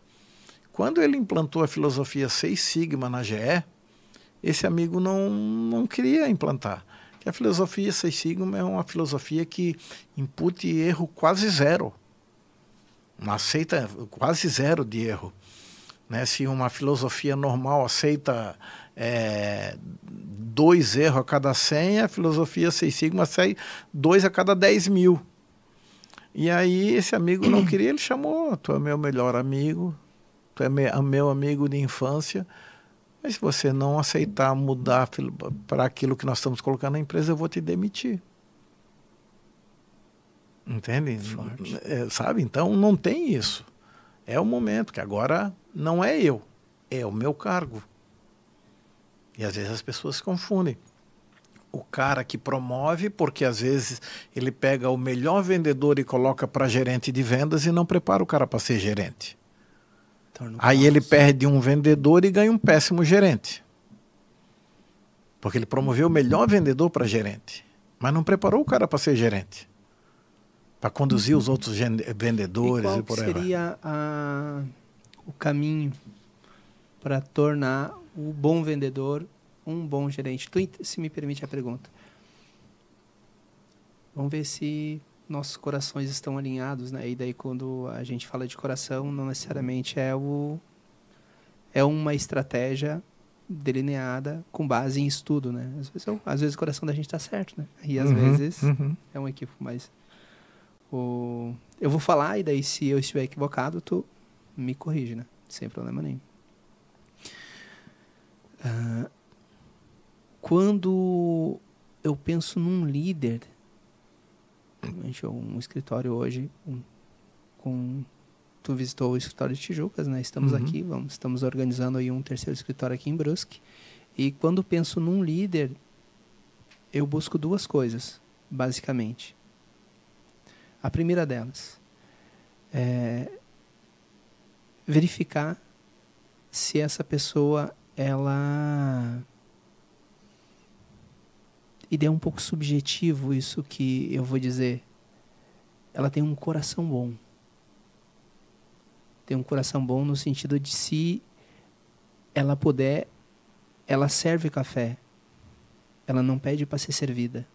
[SPEAKER 2] Quando ele implantou a filosofia Seis Sigma na GE, esse amigo não queria implantar. Que a filosofia Seis Sigma é uma filosofia que impute erro quase zero. Aceita quase zero de erro. Né? Se uma filosofia normal aceita 2 erros a cada 100, a filosofia Seis Sigma aceita 2 a cada 10 mil. E aí esse amigo não queria, ele chamou, tu é meu melhor amigo, tu é meu amigo de infância, mas se você não aceitar mudar para aquilo que nós estamos colocando na empresa, eu vou te demitir. Entende? Sabe? Então não tem isso. É o momento que agora não é eu, é o meu cargo. E às vezes as pessoas se confundem. O cara que promove, porque às vezes ele pega o melhor vendedor e coloca para gerente de vendas e não prepara o cara para ser gerente. Aí ele perde um vendedor e ganha um péssimo gerente. Porque ele promoveu o melhor vendedor para gerente, mas não preparou o cara para ser gerente. Para conduzir os outros vendedores e por aí vai.
[SPEAKER 1] Qual seria o caminho para tornar o bom vendedor um bom gerente? Se me permite a pergunta. Vamos ver se nossos corações estão alinhados, né? E daí quando a gente fala de coração, não necessariamente é uma estratégia delineada com base em estudo, né? Às vezes o coração da gente está certo, né? E às vezes é um equívoco, mas eu vou falar e daí se eu estiver equivocado, tu me corrige, né? Sem problema nenhum. Quando eu penso num líder, um escritório hoje, tu visitou o escritório de Tijucas, né? Estamos aqui, estamos organizando aí um terceiro escritório aqui em Brusque. E quando penso num líder, eu busco 2 coisas, basicamente. A primeira delas é verificar se essa pessoa, e é um pouco subjetivo isso que eu vou dizer, ela tem um coração bom. Tem um coração bom no sentido de se ela puder, ela serve café. Ela não pede para ser servida.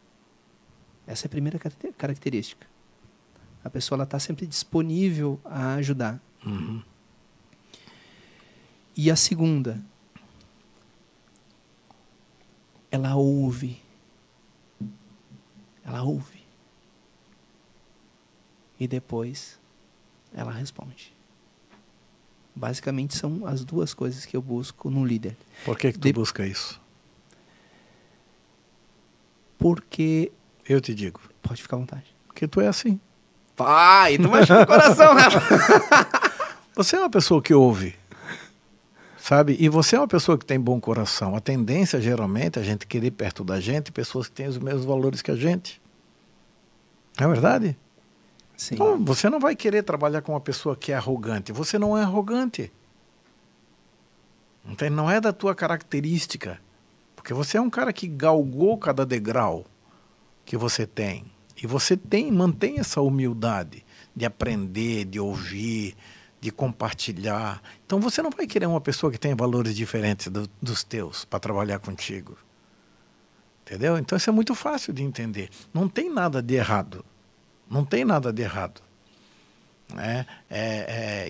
[SPEAKER 1] Essa é a primeira característica. A pessoa está sempre disponível a ajudar. E a segunda, ela ouve. Ela ouve. E depois ela responde. Basicamente são as 2 coisas que eu busco no líder.
[SPEAKER 2] Por que tu busca isso?
[SPEAKER 1] Porque...
[SPEAKER 2] Eu te digo.
[SPEAKER 1] Pode ficar à vontade.
[SPEAKER 2] Porque tu é assim.
[SPEAKER 1] Pai, tu machuca o coração, né?
[SPEAKER 2] Você é uma pessoa que ouve. Sabe? E você é uma pessoa que tem bom coração. A tendência, geralmente, é a gente querer perto da gente pessoas que têm os mesmos valores que a gente. Não é verdade?
[SPEAKER 1] Sim.
[SPEAKER 2] Então, você não vai querer trabalhar com uma pessoa que é arrogante. Você não é arrogante. Não é da tua característica. Porque você é um cara que galgou cada degrau que você tem. E você mantém essa humildade de aprender, de ouvir, de compartilhar. Então você não vai querer uma pessoa que tenha valores diferentes dos teus para trabalhar contigo. Entendeu? Então isso é muito fácil de entender. Não tem nada de errado. Não tem nada de errado.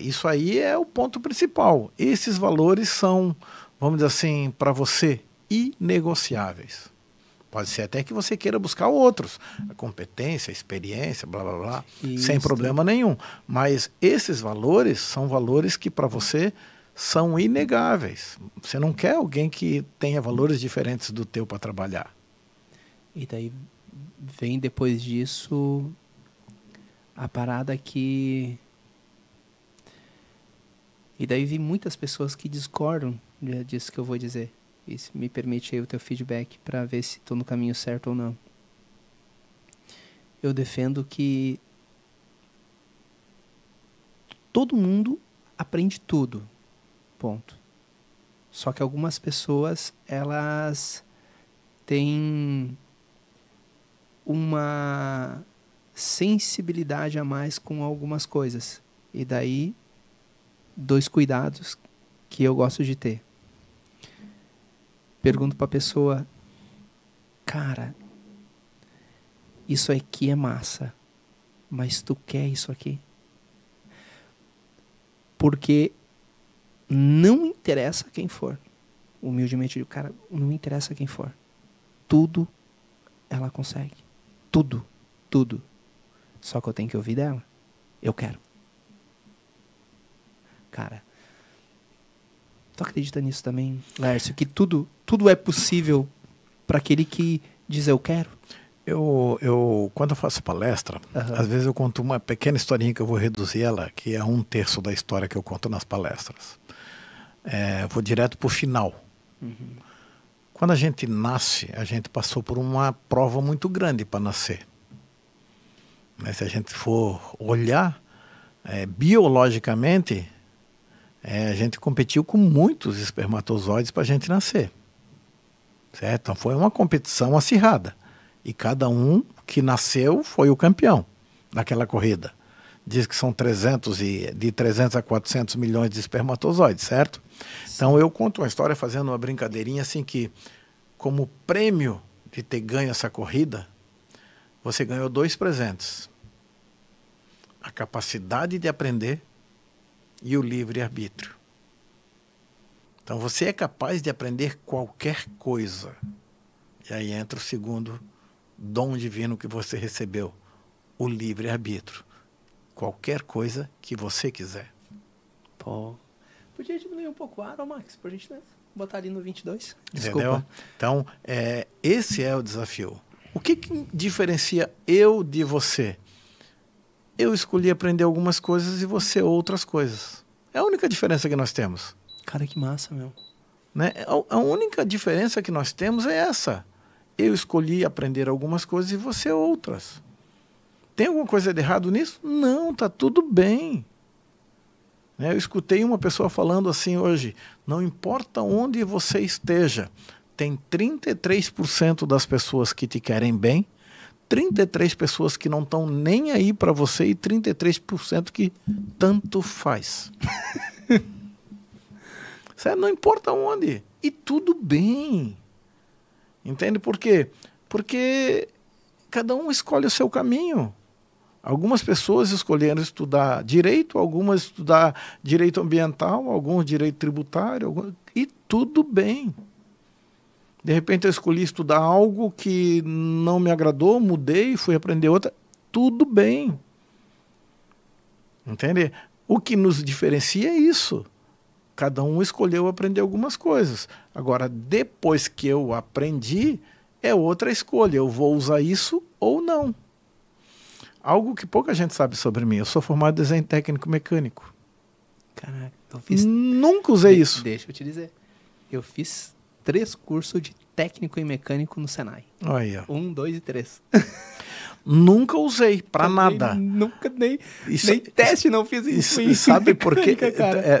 [SPEAKER 2] Isso aí é o ponto principal. Esses valores são, vamos dizer assim, para você, inegociáveis. Pode ser até que você queira buscar outros. A competência, a experiência, blá, blá, blá. Isso. Sem problema nenhum. Mas esses valores são valores que para você são inegáveis. Você não quer alguém que tenha valores diferentes do teu para trabalhar.
[SPEAKER 1] E daí vem depois disso a parada que... E daí vem muitas pessoas que discordam disso que eu vou dizer. Isso me permite aí o teu feedback para ver se estou no caminho certo ou não. Eu defendo que todo mundo aprende tudo. Ponto. Só que algumas pessoas, elas têm uma sensibilidade a mais com algumas coisas. E daí, 2 cuidados que eu gosto de ter. Pergunto pra pessoa, cara, isso aqui é massa, mas tu quer isso aqui? Porque não interessa quem for. Humildemente eu digo, cara, não interessa quem for. Tudo ela consegue. Tudo. Tudo. Só que eu tenho que ouvir dela. Eu quero. Cara, tu acredita nisso também, Lércio? Que tudo é possível para aquele que diz eu quero?
[SPEAKER 2] Quando eu faço palestra, às vezes eu conto uma pequena historinha que eu vou reduzir ela, que é 1/3 da história que eu conto nas palestras. Vou direto para o final. Quando a gente nasce, a gente passou por uma prova muito grande para nascer. Mas se a gente for olhar, biologicamente, a gente competiu com muitos espermatozoides para a gente nascer. Certo? Então foi uma competição acirrada. E cada um que nasceu foi o campeão daquela corrida. Diz que são de 300 a 400 milhões de espermatozoides, certo? Sim. Então eu conto uma história fazendo uma brincadeirinha assim que, como prêmio de ter ganho essa corrida, você ganhou 2 presentes. A capacidade de aprender e o livre-arbítrio. Então você é capaz de aprender qualquer coisa. E aí entra o segundo dom divino que você recebeu, o livre-arbítrio. Qualquer coisa que você quiser.
[SPEAKER 1] Pô. Podia diminuir um pouco o ar, Max, por gentileza. Botar ali no 22.
[SPEAKER 2] Desculpa. Entendeu? Então, esse é o desafio. O que diferencia eu de você? Eu escolhi aprender algumas coisas e você outras coisas. É a única diferença que nós temos.
[SPEAKER 1] Cara, que massa, meu.
[SPEAKER 2] Né? A única diferença que nós temos é essa. Eu escolhi aprender algumas coisas e você outras. Tem alguma coisa de errado nisso? Não, tá tudo bem. Eu escutei uma pessoa falando assim hoje, não importa onde você esteja, tem 33% das pessoas que te querem bem, 33 pessoas que não estão nem aí para você e 33% que tanto faz. Certo? Não importa onde. E tudo bem. Entende por quê? Porque cada um escolhe o seu caminho. Algumas pessoas escolheram estudar direito, algumas estudar direito ambiental, alguns direito tributário, e tudo bem. De repente eu escolhi estudar algo que não me agradou, mudei, fui aprender outra, tudo bem. Entende? O que nos diferencia é isso. Cada um escolheu aprender algumas coisas. Agora, depois que eu aprendi, é outra escolha. Eu vou usar isso ou não. Algo que pouca gente sabe sobre mim. Eu sou formado em desenho técnico mecânico.
[SPEAKER 1] Caraca, eu fiz...
[SPEAKER 2] Nunca usei isso.
[SPEAKER 1] Deixa eu te dizer. Eu fiz 3 cursos de técnico e mecânico no Senai.
[SPEAKER 2] Olha.
[SPEAKER 1] 1, 2 e 3.
[SPEAKER 2] Nunca usei para nada.
[SPEAKER 1] Nunca nem teste não fiz isso.
[SPEAKER 2] Sabe por quê?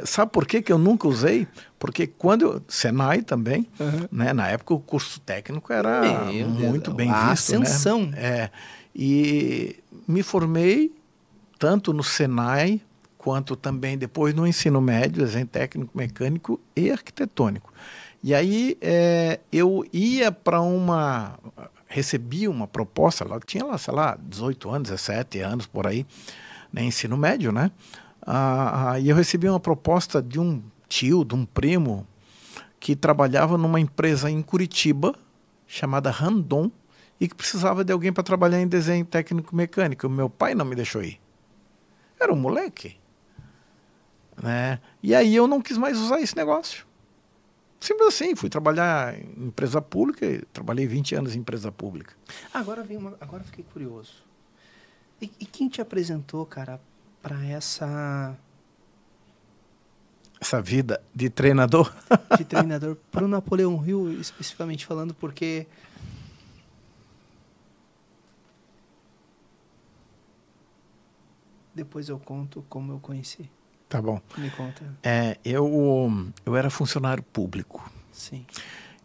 [SPEAKER 2] Sabe por quê que eu nunca usei? Porque quando Senai também, né, na época o curso técnico era muito bem visto.
[SPEAKER 1] Ascensão.
[SPEAKER 2] Né? E me formei tanto no Senai quanto também depois no ensino médio, desenho técnico mecânico e arquitetônico. E aí eu ia para recebi uma proposta, ela tinha lá, sei lá, 18 anos, 17 anos, por aí, né, ensino médio, né? E eu recebi uma proposta de um tio, de um primo, que trabalhava numa empresa em Curitiba, chamada Randon, e que precisava de alguém para trabalhar em desenho técnico mecânico. O meu pai não me deixou ir. Era um moleque. Né? E aí eu não quis mais usar esse negócio. Simples assim, fui trabalhar em empresa pública, trabalhei 20 anos em empresa pública.
[SPEAKER 1] Agora fiquei curioso. E quem te apresentou, cara, para essa
[SPEAKER 2] vida de treinador?
[SPEAKER 1] De treinador, para o Napoleão Hill, especificamente falando, porque depois eu conto como eu conheci.
[SPEAKER 2] Tá bom.
[SPEAKER 1] Me conta.
[SPEAKER 2] Eu era funcionário público.
[SPEAKER 1] Sim.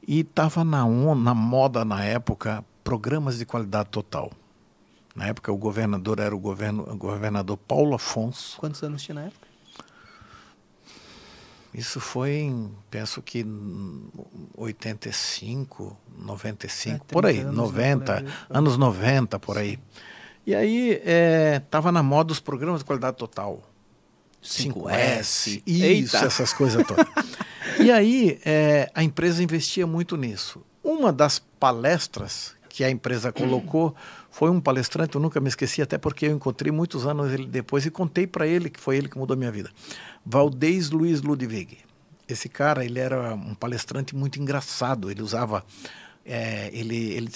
[SPEAKER 2] E estava na moda, na época, programas de qualidade total. Na época, o governador era o governador Paulo Afonso.
[SPEAKER 1] Quantos anos tinha na época?
[SPEAKER 2] Isso foi penso que 85, 95, por aí, 90, anos 90, por aí. E aí, estava na moda os programas de qualidade total. 5S, isso, essas coisas todas. E aí, a empresa investia muito nisso. Uma das palestras que a empresa colocou foi um palestrante, eu nunca me esqueci, até porque eu encontrei muitos anos ele depois e contei para ele, que foi ele que mudou a minha vida. Valdez Luiz Ludwig. Esse cara, ele era um palestrante muito engraçado, ele usava... ele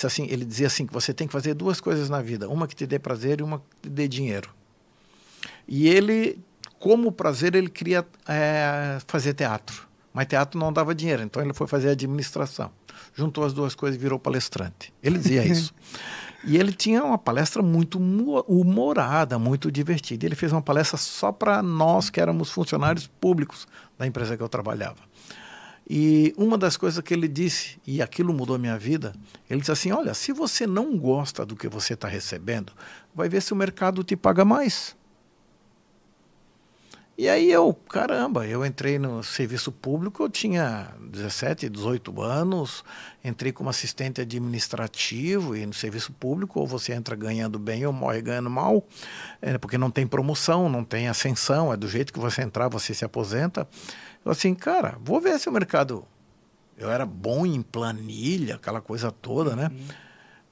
[SPEAKER 2] dizia assim, que você tem que fazer duas coisas na vida, uma que te dê prazer e uma que te dê dinheiro. E ele, como prazer, ele queria fazer teatro. Mas teatro não dava dinheiro, então ele foi fazer administração. Juntou as duas coisas e virou palestrante. Ele dizia isso. E ele tinha uma palestra muito humorada, muito divertida. Ele fez uma palestra só para nós que éramos funcionários públicos da empresa que eu trabalhava. E uma das coisas que ele disse, e aquilo mudou a minha vida, ele disse assim, olha, se você não gosta do que você está recebendo, vai ver se o mercado te paga mais. E aí eu entrei no serviço público, eu tinha 17, 18 anos, entrei como assistente administrativo e no serviço público ou você entra ganhando bem ou morre ganhando mal, porque não tem promoção, não tem ascensão, é do jeito que você entrar, você se aposenta. Eu assim, cara, vou ver se o mercado... Eu era bom em planilha, aquela coisa toda, né?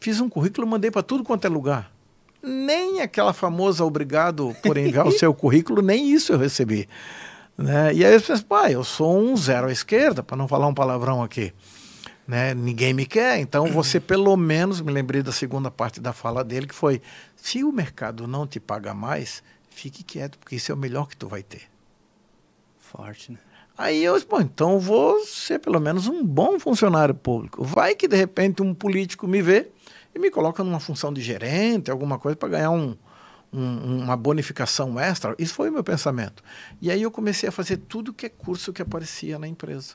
[SPEAKER 2] Fiz um currículo e mandei para tudo quanto é lugar. Nem aquela famosa obrigado por enviar o seu currículo, nem isso eu recebi. Né? E aí eu pensei, pai, eu sou um zero à esquerda, para não falar um palavrão aqui. Né? Ninguém me quer, então você pelo menos, me lembrei da segunda parte da fala dele, que foi, se o mercado não te paga mais, fique quieto, porque isso é o melhor que tu vai ter.
[SPEAKER 1] Forte, né?
[SPEAKER 2] Aí eu disse, bom, então eu vou ser pelo menos um bom funcionário público. Vai que de repente um político me vê e me coloca numa função de gerente, alguma coisa para ganhar uma bonificação extra. Isso foi o meu pensamento. E aí eu comecei a fazer tudo que é curso que aparecia na empresa.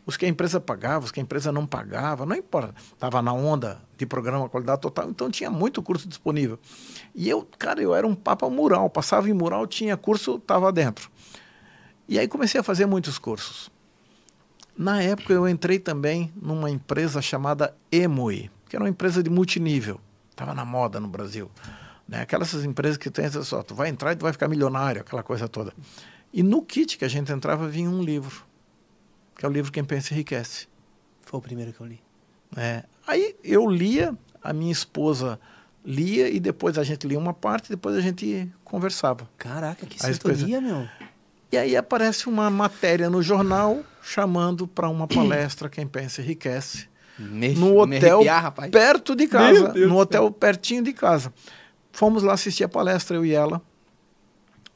[SPEAKER 2] Os que a empresa pagava, os que a empresa não pagava, não importa. Estava na onda de programa qualidade total, então tinha muito curso disponível. E eu era um papa mural. Passava em mural, tinha curso, estava dentro. E aí comecei a fazer muitos cursos. Na época eu entrei também numa empresa chamada Emoi, que era uma empresa de multinível. Estava na moda no Brasil. Né? Aquelas empresas que tem só, tu vai entrar e tu vai ficar milionário, aquela coisa toda. E no kit que a gente entrava vinha um livro, que é o livro Quem Pensa Enriquece.
[SPEAKER 1] Foi o primeiro que eu li.
[SPEAKER 2] Aí eu lia, a minha esposa lia e depois a gente lia uma parte, depois a gente conversava.
[SPEAKER 1] Caraca, que sintonia, meu.
[SPEAKER 2] E aí aparece uma matéria no jornal chamando para uma palestra Quem Pensa Enriquece. No hotel perto de casa, no hotel pertinho de casa. Fomos lá assistir a palestra, eu e ela.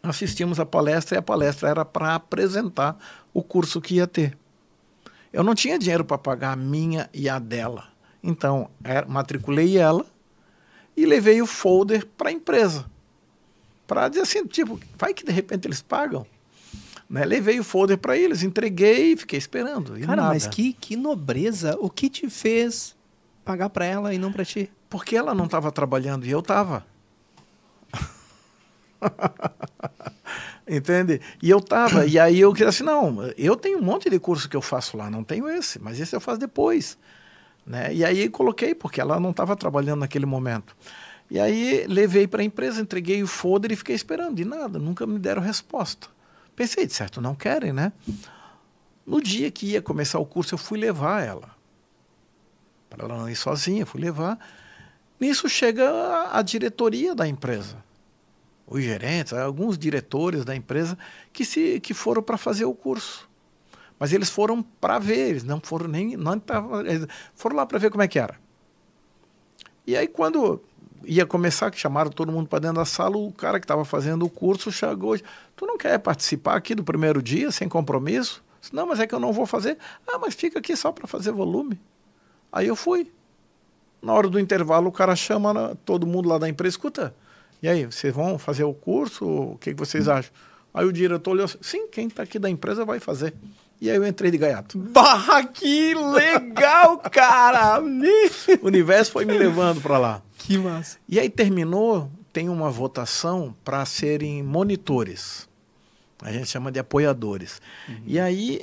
[SPEAKER 2] Assistimos a palestra e a palestra era para apresentar o curso que ia ter. Eu não tinha dinheiro para pagar a minha e a dela. Então, matriculei ela e levei o folder para a empresa. Para dizer assim, tipo, vai que de repente eles pagam. Né? Levei o folder para eles, entreguei e fiquei esperando.
[SPEAKER 1] Cara, nada. Mas que nobreza. O que te fez pagar para ela e não para ti?
[SPEAKER 2] Porque ela não estava trabalhando e eu estava. Entende? E eu estava. E aí eu queria assim, não, eu tenho um monte de curso que eu faço lá, não tenho esse, mas esse eu faço depois. Né? E aí coloquei, porque ela não estava trabalhando naquele momento. E aí levei para a empresa, entreguei o folder e fiquei esperando. E nada, nunca me deram resposta. Pensei, de certo, não querem, né? No dia que ia começar o curso, eu fui levar ela. Para ela não ir sozinha, fui levar. Nisso chega a diretoria da empresa. Os gerentes, alguns diretores da empresa que foram para fazer o curso. Mas eles foram para ver, eles não foram nem... eles foram lá para ver como é que era. E aí, quando ia começar, que chamaram todo mundo para dentro da sala, o cara que estava fazendo o curso chegou, tu não quer participar aqui do primeiro dia, sem compromisso? Disse, não, mas é que eu não vou fazer. Ah, mas fica aqui só para fazer volume. Aí eu fui. Na hora do intervalo, o cara chama todo mundo lá da empresa, escuta, e aí, vocês vão fazer o curso? O que vocês acham? Aí o diretor olhou assim, sim, quem está aqui da empresa vai fazer. E aí eu entrei de gaiato.
[SPEAKER 1] Bah, que legal, cara!
[SPEAKER 2] O universo foi me levando para lá.
[SPEAKER 1] Que massa.
[SPEAKER 2] E aí terminou, tem uma votação para serem monitores. A gente chama de apoiadores. E aí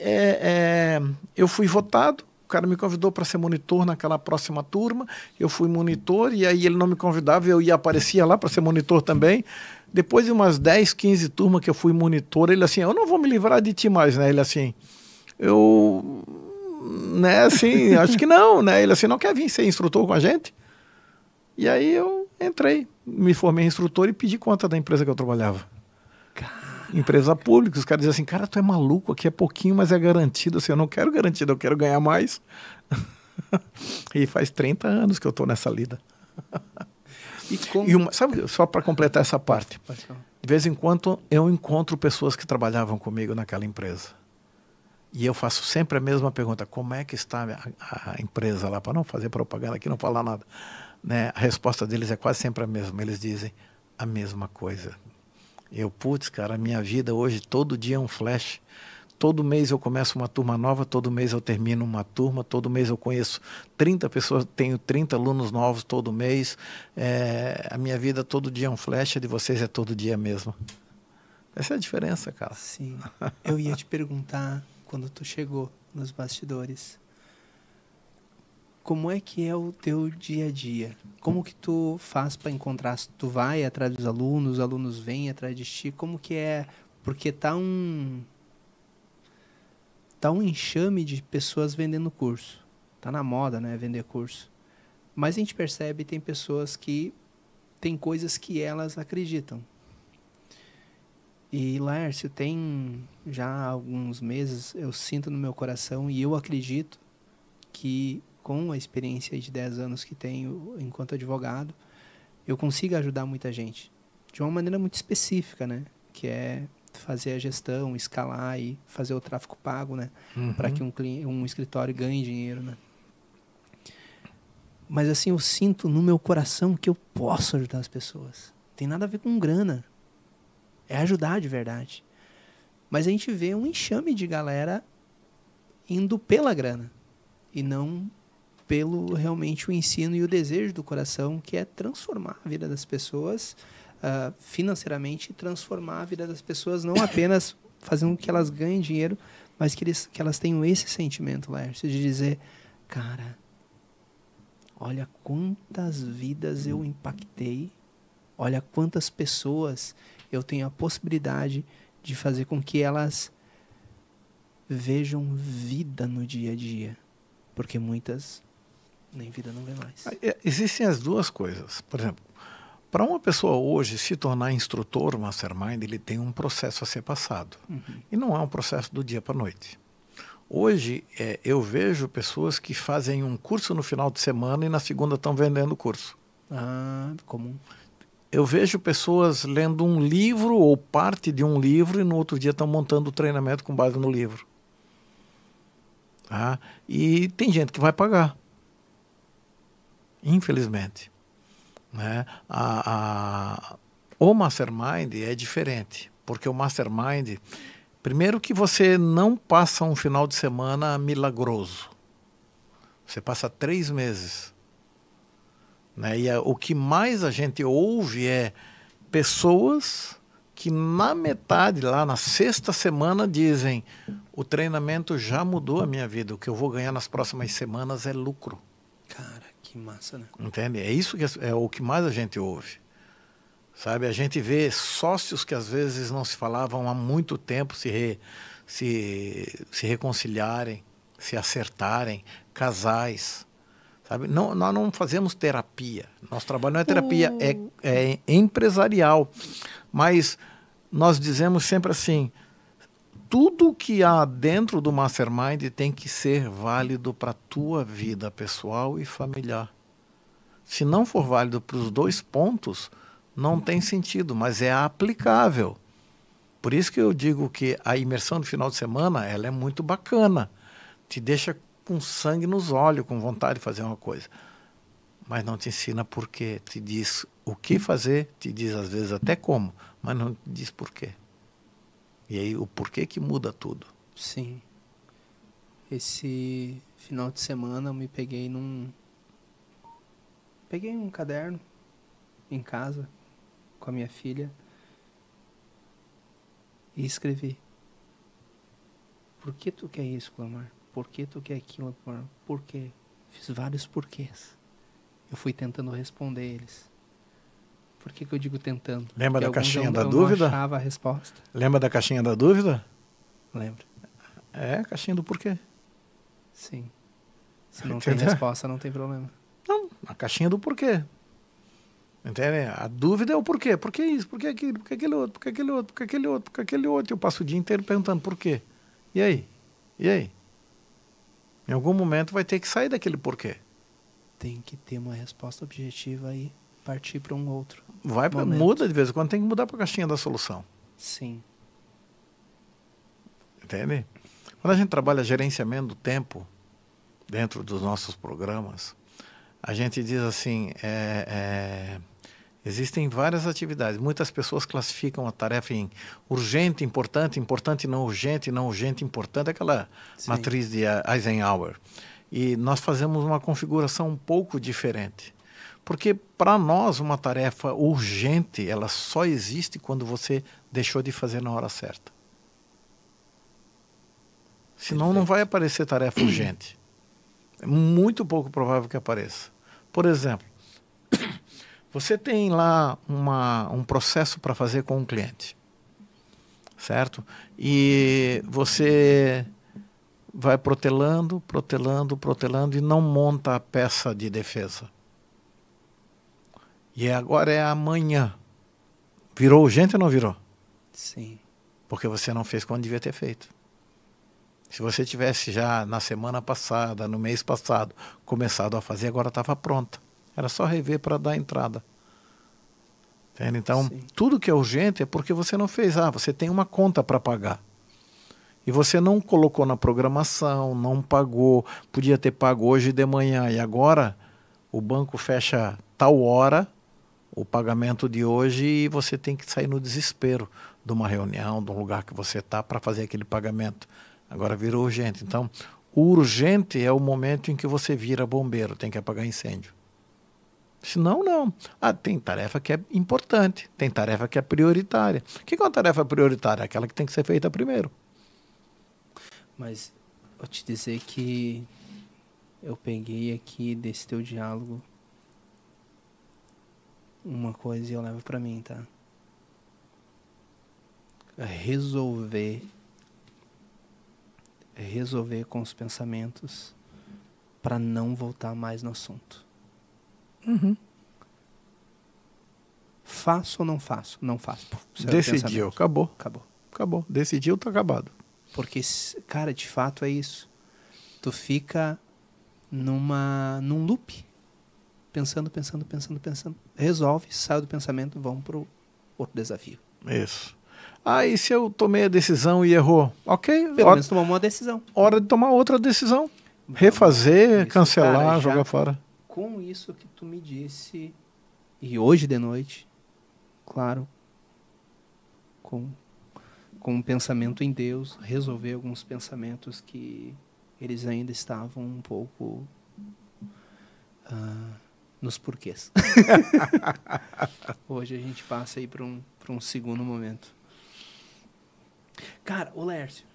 [SPEAKER 2] eu fui votado, o cara me convidou para ser monitor naquela próxima turma, eu fui monitor, e aí ele não me convidava, eu aparecia lá para ser monitor também. Depois de umas 10, 15 turmas que eu fui monitor, ele assim, eu não vou me livrar de ti mais, né? Ele assim, né, assim, acho que não, né? Ele assim, não quer vir ser instrutor com a gente? E aí eu entrei, me formei em instrutor e pedi conta da empresa que eu trabalhava. Empresa pública, os caras dizem assim, cara, tu é maluco, aqui é pouquinho, mas é garantido. Assim, eu não quero garantido, eu quero ganhar mais. E faz 30 anos que eu estou nessa lida.
[SPEAKER 1] E como...
[SPEAKER 2] sabe, só para completar essa parte, de vez em quando eu encontro pessoas que trabalhavam comigo naquela empresa. E eu faço sempre a mesma pergunta, como é que está a empresa lá? Para não fazer propaganda aqui, não falar nada. Né? A resposta deles é quase sempre a mesma. Eles dizem a mesma coisa. Putz, cara, a minha vida hoje, todo dia é um flash. Todo mês eu começo uma turma nova, todo mês eu termino uma turma, todo mês eu conheço 30 pessoas, tenho 30 alunos novos todo mês. A minha vida todo dia é um flash, a de vocês é todo dia mesmo. Essa é a diferença, cara.
[SPEAKER 1] Sim. Eu ia te perguntar, quando tu chegou nos bastidores, como é que é o teu dia a dia? Como que tu faz para encontrar? Tu vai atrás dos alunos, os alunos vêm atrás de ti? Como que é? Porque tá um enxame de pessoas vendendo curso. Tá na moda, né, vender curso. Mas a gente percebe, tem pessoas que tem coisas que elas acreditam. E, Laércio, tem já alguns meses, eu sinto no meu coração e eu acredito que com a experiência de 10 anos que tenho enquanto advogado, eu consigo ajudar muita gente. De uma maneira muito específica, né? Que é fazer a gestão, escalar e fazer o tráfego pago, né? Para que um escritório ganhe dinheiro, né? Mas assim, eu sinto no meu coração que eu posso ajudar as pessoas. Tem nada a ver com grana. É ajudar de verdade. Mas a gente vê um enxame de galera indo pela grana. E não pelo realmente o ensino e o desejo do coração, que é transformar a vida das pessoas financeiramente, e transformar a vida das pessoas não apenas fazendo com que elas ganhem dinheiro, mas que elas tenham esse sentimento, Laércio, de dizer, cara, olha quantas vidas eu impactei, olha quantas pessoas eu tenho a possibilidade de fazer com que elas vejam vida no dia a dia, porque muitas nem vida não vê mais.
[SPEAKER 2] Existem as duas coisas. Por exemplo, para uma pessoa hoje se tornar instrutor mastermind, ele tem um processo a ser passado. E não é um processo do dia para a noite. Hoje, eu vejo pessoas que fazem um curso no final de semana e na segunda estão vendendo o curso.
[SPEAKER 1] Comum.
[SPEAKER 2] Eu vejo pessoas lendo um livro ou parte de um livro e no outro dia estão montando o treinamento com base no livro. E tem gente que vai pagar. Infelizmente. Né? O Mastermind é diferente, porque o Mastermind, primeiro que você não passa um final de semana milagroso. Você passa 3 meses. Né? E o que mais a gente ouve é pessoas que na metade, lá na 6ª semana, dizem, o treinamento já mudou a minha vida, o que eu vou ganhar nas próximas semanas é lucro.
[SPEAKER 1] Cara, que massa, né?
[SPEAKER 2] Entende? É isso que é o que mais a gente ouve. Sabe? A gente vê sócios que às vezes não se falavam há muito tempo se reconciliarem, se acertarem, casais. Sabe? Não, nós não fazemos terapia. Nosso trabalho não é terapia, é empresarial. Mas nós dizemos sempre assim, tudo que há dentro do Mastermind tem que ser válido para a tua vida pessoal e familiar. Se não for válido para os 2 pontos, não tem sentido, mas é aplicável. Por isso que eu digo que a imersão do final de semana, ela é muito bacana. Te deixa com sangue nos olhos, com vontade de fazer uma coisa. Mas não te ensina por quê. Te diz o que fazer, te diz às vezes até como, mas não te diz por quê. E aí o porquê que muda tudo.
[SPEAKER 1] Sim. Esse final de semana eu me peguei Peguei um caderno em casa com a minha filha e escrevi. Por que tu quer isso, Clamar? Por que tu quer aquilo, Clamar? Por quê? Fiz vários porquês. Eu fui tentando responder eles. Por que eu digo tentando?
[SPEAKER 2] Lembra
[SPEAKER 1] Porque
[SPEAKER 2] da caixinha da
[SPEAKER 1] eu
[SPEAKER 2] dúvida?
[SPEAKER 1] não achava a resposta.
[SPEAKER 2] Lembra da caixinha da dúvida?
[SPEAKER 1] Lembro.
[SPEAKER 2] É, a caixinha do porquê.
[SPEAKER 1] Sim. Se não tem resposta, não tem problema.
[SPEAKER 2] Não, a caixinha do porquê. Entende? A dúvida é o porquê. Por que isso? Por que aquilo? Por que aquele outro? Por que aquele outro? Por que aquele outro? Por que aquele outro? Eu passo o dia inteiro perguntando por quê. E aí? E aí? Em algum momento vai ter que sair daquele porquê.
[SPEAKER 1] Tem que ter uma resposta objetiva e partir para um outro.
[SPEAKER 2] Muda de vez em quando, tem que mudar para a caixinha da solução.
[SPEAKER 1] Sim.
[SPEAKER 2] Entende? Quando a gente trabalha gerenciamento do tempo dentro dos nossos programas, a gente diz assim, existem várias atividades. Muitas pessoas classificam a tarefa em urgente, importante, importante, não urgente, não urgente, importante, aquela
[SPEAKER 1] Sim.
[SPEAKER 2] matriz de Eisenhower. E nós fazemos uma configuração um pouco diferente. Porque para nós uma tarefa urgente, ela só existe quando você deixou de fazer na hora certa. Senão não vai aparecer tarefa urgente. É muito pouco provável que apareça. Por exemplo, você tem lá um processo para fazer com um cliente, certo? E você vai protelando, protelando, protelando e não monta a peça de defesa. E agora é amanhã. Virou urgente ou não virou?
[SPEAKER 1] Sim.
[SPEAKER 2] Porque você não fez quando devia ter feito. Se você tivesse já na semana passada, no mês passado, começado a fazer, agora estava pronta. Era só rever para dar entrada. Entende? Então,
[SPEAKER 1] Sim.
[SPEAKER 2] tudo que é urgente é porque você não fez. Você tem uma conta para pagar. E você não colocou na programação, não pagou, podia ter pago hoje de manhã. E agora o banco fecha tal hora, o pagamento de hoje, e você tem que sair no desespero de uma reunião, de um lugar que você está para fazer aquele pagamento. Agora virou urgente. Então, o urgente é o momento em que você vira bombeiro, tem que apagar incêndio. Senão, não. Tem tarefa que é importante, tem tarefa que é prioritária. O que é uma tarefa prioritária? Aquela que tem que ser feita primeiro.
[SPEAKER 1] Mas vou te dizer que eu peguei aqui desse teu diálogo uma coisa e eu levo pra mim, tá? Resolver com os pensamentos pra não voltar mais no assunto.
[SPEAKER 2] Uhum.
[SPEAKER 1] Faço ou não faço? Não faço.
[SPEAKER 2] Decidiu, acabou.
[SPEAKER 1] Acabou.
[SPEAKER 2] Decidiu, tá acabado.
[SPEAKER 1] Porque, cara, de fato é isso. Tu fica num loop. Pensando. Resolve, sai do pensamento, vamos pro outro desafio.
[SPEAKER 2] Isso. E se eu tomei a decisão e errou? Ok.
[SPEAKER 1] Pelo menos tomamos uma decisão.
[SPEAKER 2] Hora de tomar outra decisão. Refazer, cancelar,
[SPEAKER 1] cara,
[SPEAKER 2] jogar fora.
[SPEAKER 1] Com isso que tu me disse, e hoje de noite, claro, com um pensamento em Deus, resolver alguns pensamentos que eles ainda estavam um pouco nos porquês. Hoje a gente passa aí para um segundo momento. Cara, o Lércio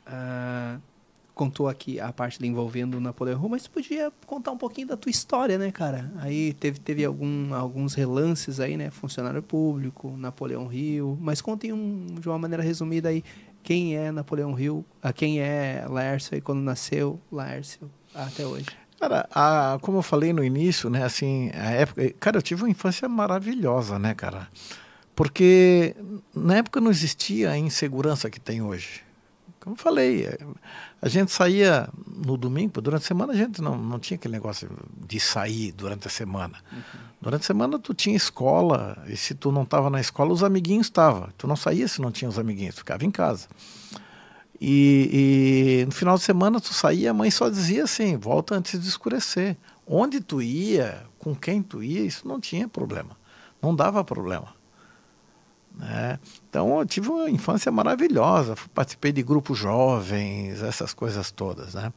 [SPEAKER 1] contou aqui a parte envolvendo o Napoleão Hill, mas tu podia contar um pouquinho da tua história, né, cara? Aí teve alguns relances aí, né? Funcionário público, Napoleão Hill, mas contem de uma maneira resumida aí quem é Napoleão Hill, quem é Lércio e quando nasceu Lércio até hoje.
[SPEAKER 2] Cara, como eu falei no início, né, assim, a época, cara, eu tive uma infância maravilhosa, né, cara? Porque na época não existia a insegurança que tem hoje. Como eu falei, a gente saía no domingo, durante a semana a gente não tinha aquele negócio de sair durante a semana. Uhum. Durante a semana tu tinha escola, e se tu não estava na escola, os amiguinhos estavam. Tu não saía se não tinha os amiguinhos, tu ficava em casa. E no final de semana tu saía, a mãe só dizia assim, volta antes de escurecer. Onde tu ia, com quem tu ia, isso não tinha problema. Não dava problema. Né? Então eu tive uma infância maravilhosa, participei de grupos jovens, essas coisas todas, né?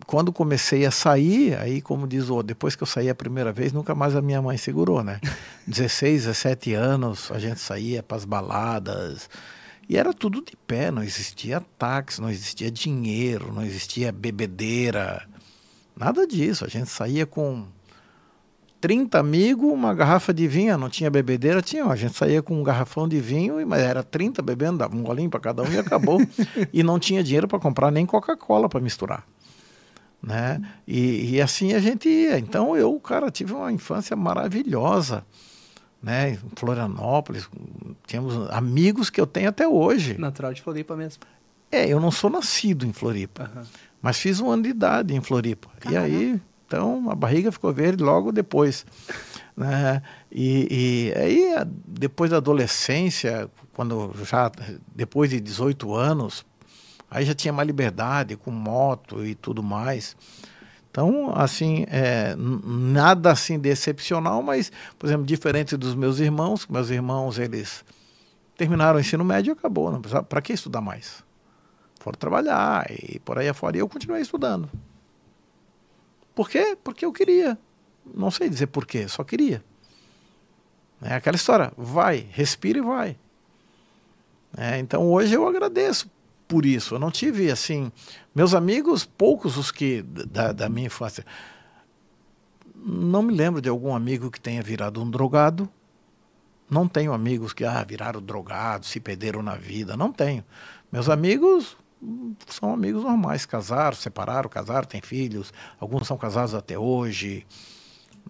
[SPEAKER 2] Quando comecei a sair, aí como diz o depois que eu saí a primeira vez, nunca mais a minha mãe segurou, né? 16, 17 anos, a gente saía para as baladas, e era tudo de pé, não existia táxi, não existia dinheiro, não existia bebedeira, nada disso. A gente saía com 30 amigos, uma garrafa de vinho, não tinha bebedeira, tinha. A gente saía com um garrafão de vinho, mas era 30 bebendo, dava um golinho para cada um e acabou. E não tinha dinheiro para comprar nem Coca-Cola para misturar. Né? E assim a gente ia. Então eu, cara, tive uma infância maravilhosa, né? Em Florianópolis, tínhamos amigos que eu tenho até hoje.
[SPEAKER 1] Natural de Floripa mesmo.
[SPEAKER 2] Eu não sou nascido em Floripa, mas fiz 1 ano de idade em Floripa. Caramba. E aí, então, a barriga ficou verde logo depois, né? E aí, depois da adolescência, depois de 18 anos, aí já tinha mais liberdade com moto e tudo mais. Então, assim, nada assim de excepcional, mas, por exemplo, diferente dos meus irmãos, eles terminaram o ensino médio e acabou. Não precisava, para que estudar mais? Foram trabalhar e por aí afora. E eu continuei estudando. Por quê? Porque eu queria. Não sei dizer por quê, só queria. É aquela história, vai, respira e vai. Então, hoje eu agradeço por isso. Eu não tive, assim, meus amigos, poucos os que da minha infância. Não me lembro de algum amigo que tenha virado um drogado. Não tenho amigos que viraram drogados, se perderam na vida. Não tenho. Meus amigos são amigos normais, casaram, separaram, casaram, têm filhos. Alguns são casados até hoje.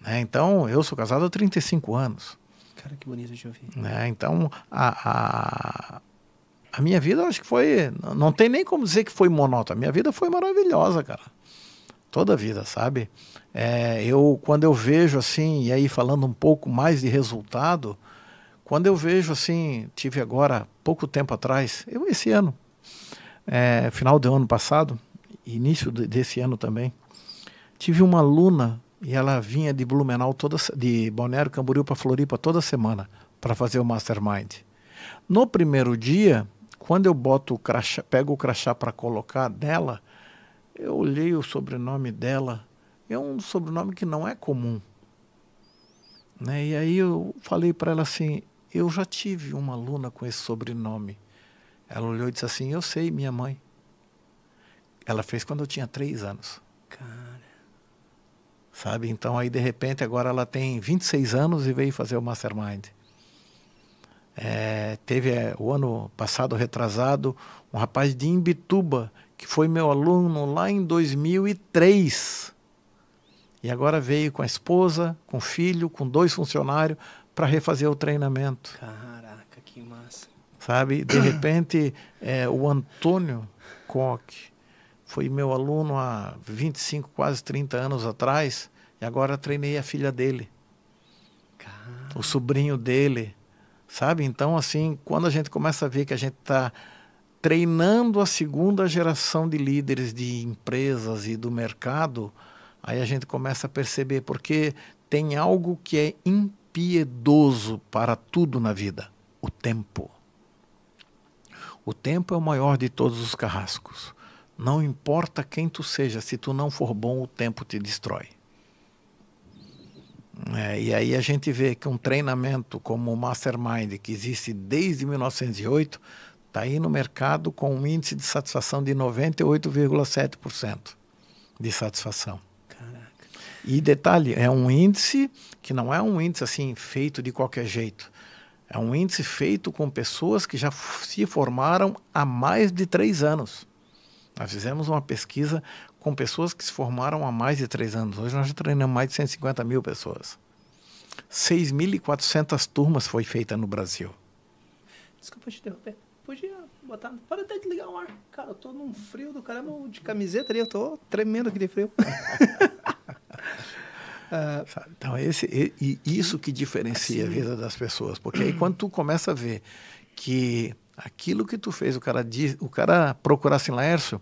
[SPEAKER 2] Né? Então, eu sou casado há 35 anos.
[SPEAKER 1] Cara, que bonito de ouvir.
[SPEAKER 2] Né? Então, a minha vida, eu acho que foi... Não tem nem como dizer que foi monótona. A minha vida foi maravilhosa, cara. Toda a vida, sabe? Quando eu vejo, assim, e aí falando um pouco mais de resultado, quando eu vejo, assim, tive agora, pouco tempo atrás, esse ano, final do ano passado, início desse ano também, tive uma aluna, e ela vinha de Blumenau, de Balneário Camboriú para Floripa toda semana, para fazer o Mastermind. No primeiro dia, quando eu pego o crachá para colocar nela, eu olhei o sobrenome dela, é um sobrenome que não é comum. Né? E aí eu falei para ela assim, eu já tive uma aluna com esse sobrenome. Ela olhou e disse assim, eu sei, minha mãe. Ela fez quando eu tinha 3 anos.
[SPEAKER 1] Cara.
[SPEAKER 2] Sabe? Então aí de repente agora ela tem 26 anos e veio fazer o Mastermind. Teve o ano passado, retrasado, um rapaz de Imbituba, que foi meu aluno lá em 2003. E agora veio com a esposa, com o filho, com 2 funcionários, para refazer o treinamento.
[SPEAKER 1] Caraca, que massa.
[SPEAKER 2] Sabe? De repente, o Antônio Koch foi meu aluno há 25, quase 30 anos atrás, e agora treinei a filha dele.
[SPEAKER 1] Caraca.
[SPEAKER 2] O sobrinho dele. Sabe? Então, assim, quando a gente começa a ver que a gente está treinando a segunda geração de líderes de empresas e do mercado, aí a gente começa a perceber, porque tem algo que é impiedoso para tudo na vida: o tempo. O tempo é o maior de todos os carrascos. Não importa quem tu seja, se tu não for bom, o tempo te destrói. E aí a gente vê que um treinamento como o Mastermind, que existe desde 1908, está aí no mercado com um índice de satisfação de 98,7% de satisfação.
[SPEAKER 1] Caraca.
[SPEAKER 2] E detalhe, é um índice que não é um índice assim feito de qualquer jeito. É um índice feito com pessoas que já se formaram há mais de 3 anos. Nós fizemos uma pesquisa com pessoas que se formaram há mais de 3 anos. Hoje nós já treinamos mais de 150 mil pessoas. 6.400 turmas foi feita no Brasil.
[SPEAKER 1] Desculpa te interromper. Podia botar... Pode até desligar o ar. Cara, eu tô num frio do caramba de camiseta ali. Eu tô tremendo aqui de frio.
[SPEAKER 2] Então, isso que diferencia a vida das pessoas. Porque aí quando tu começa a ver que aquilo que tu fez, o cara procura assim, Laércio,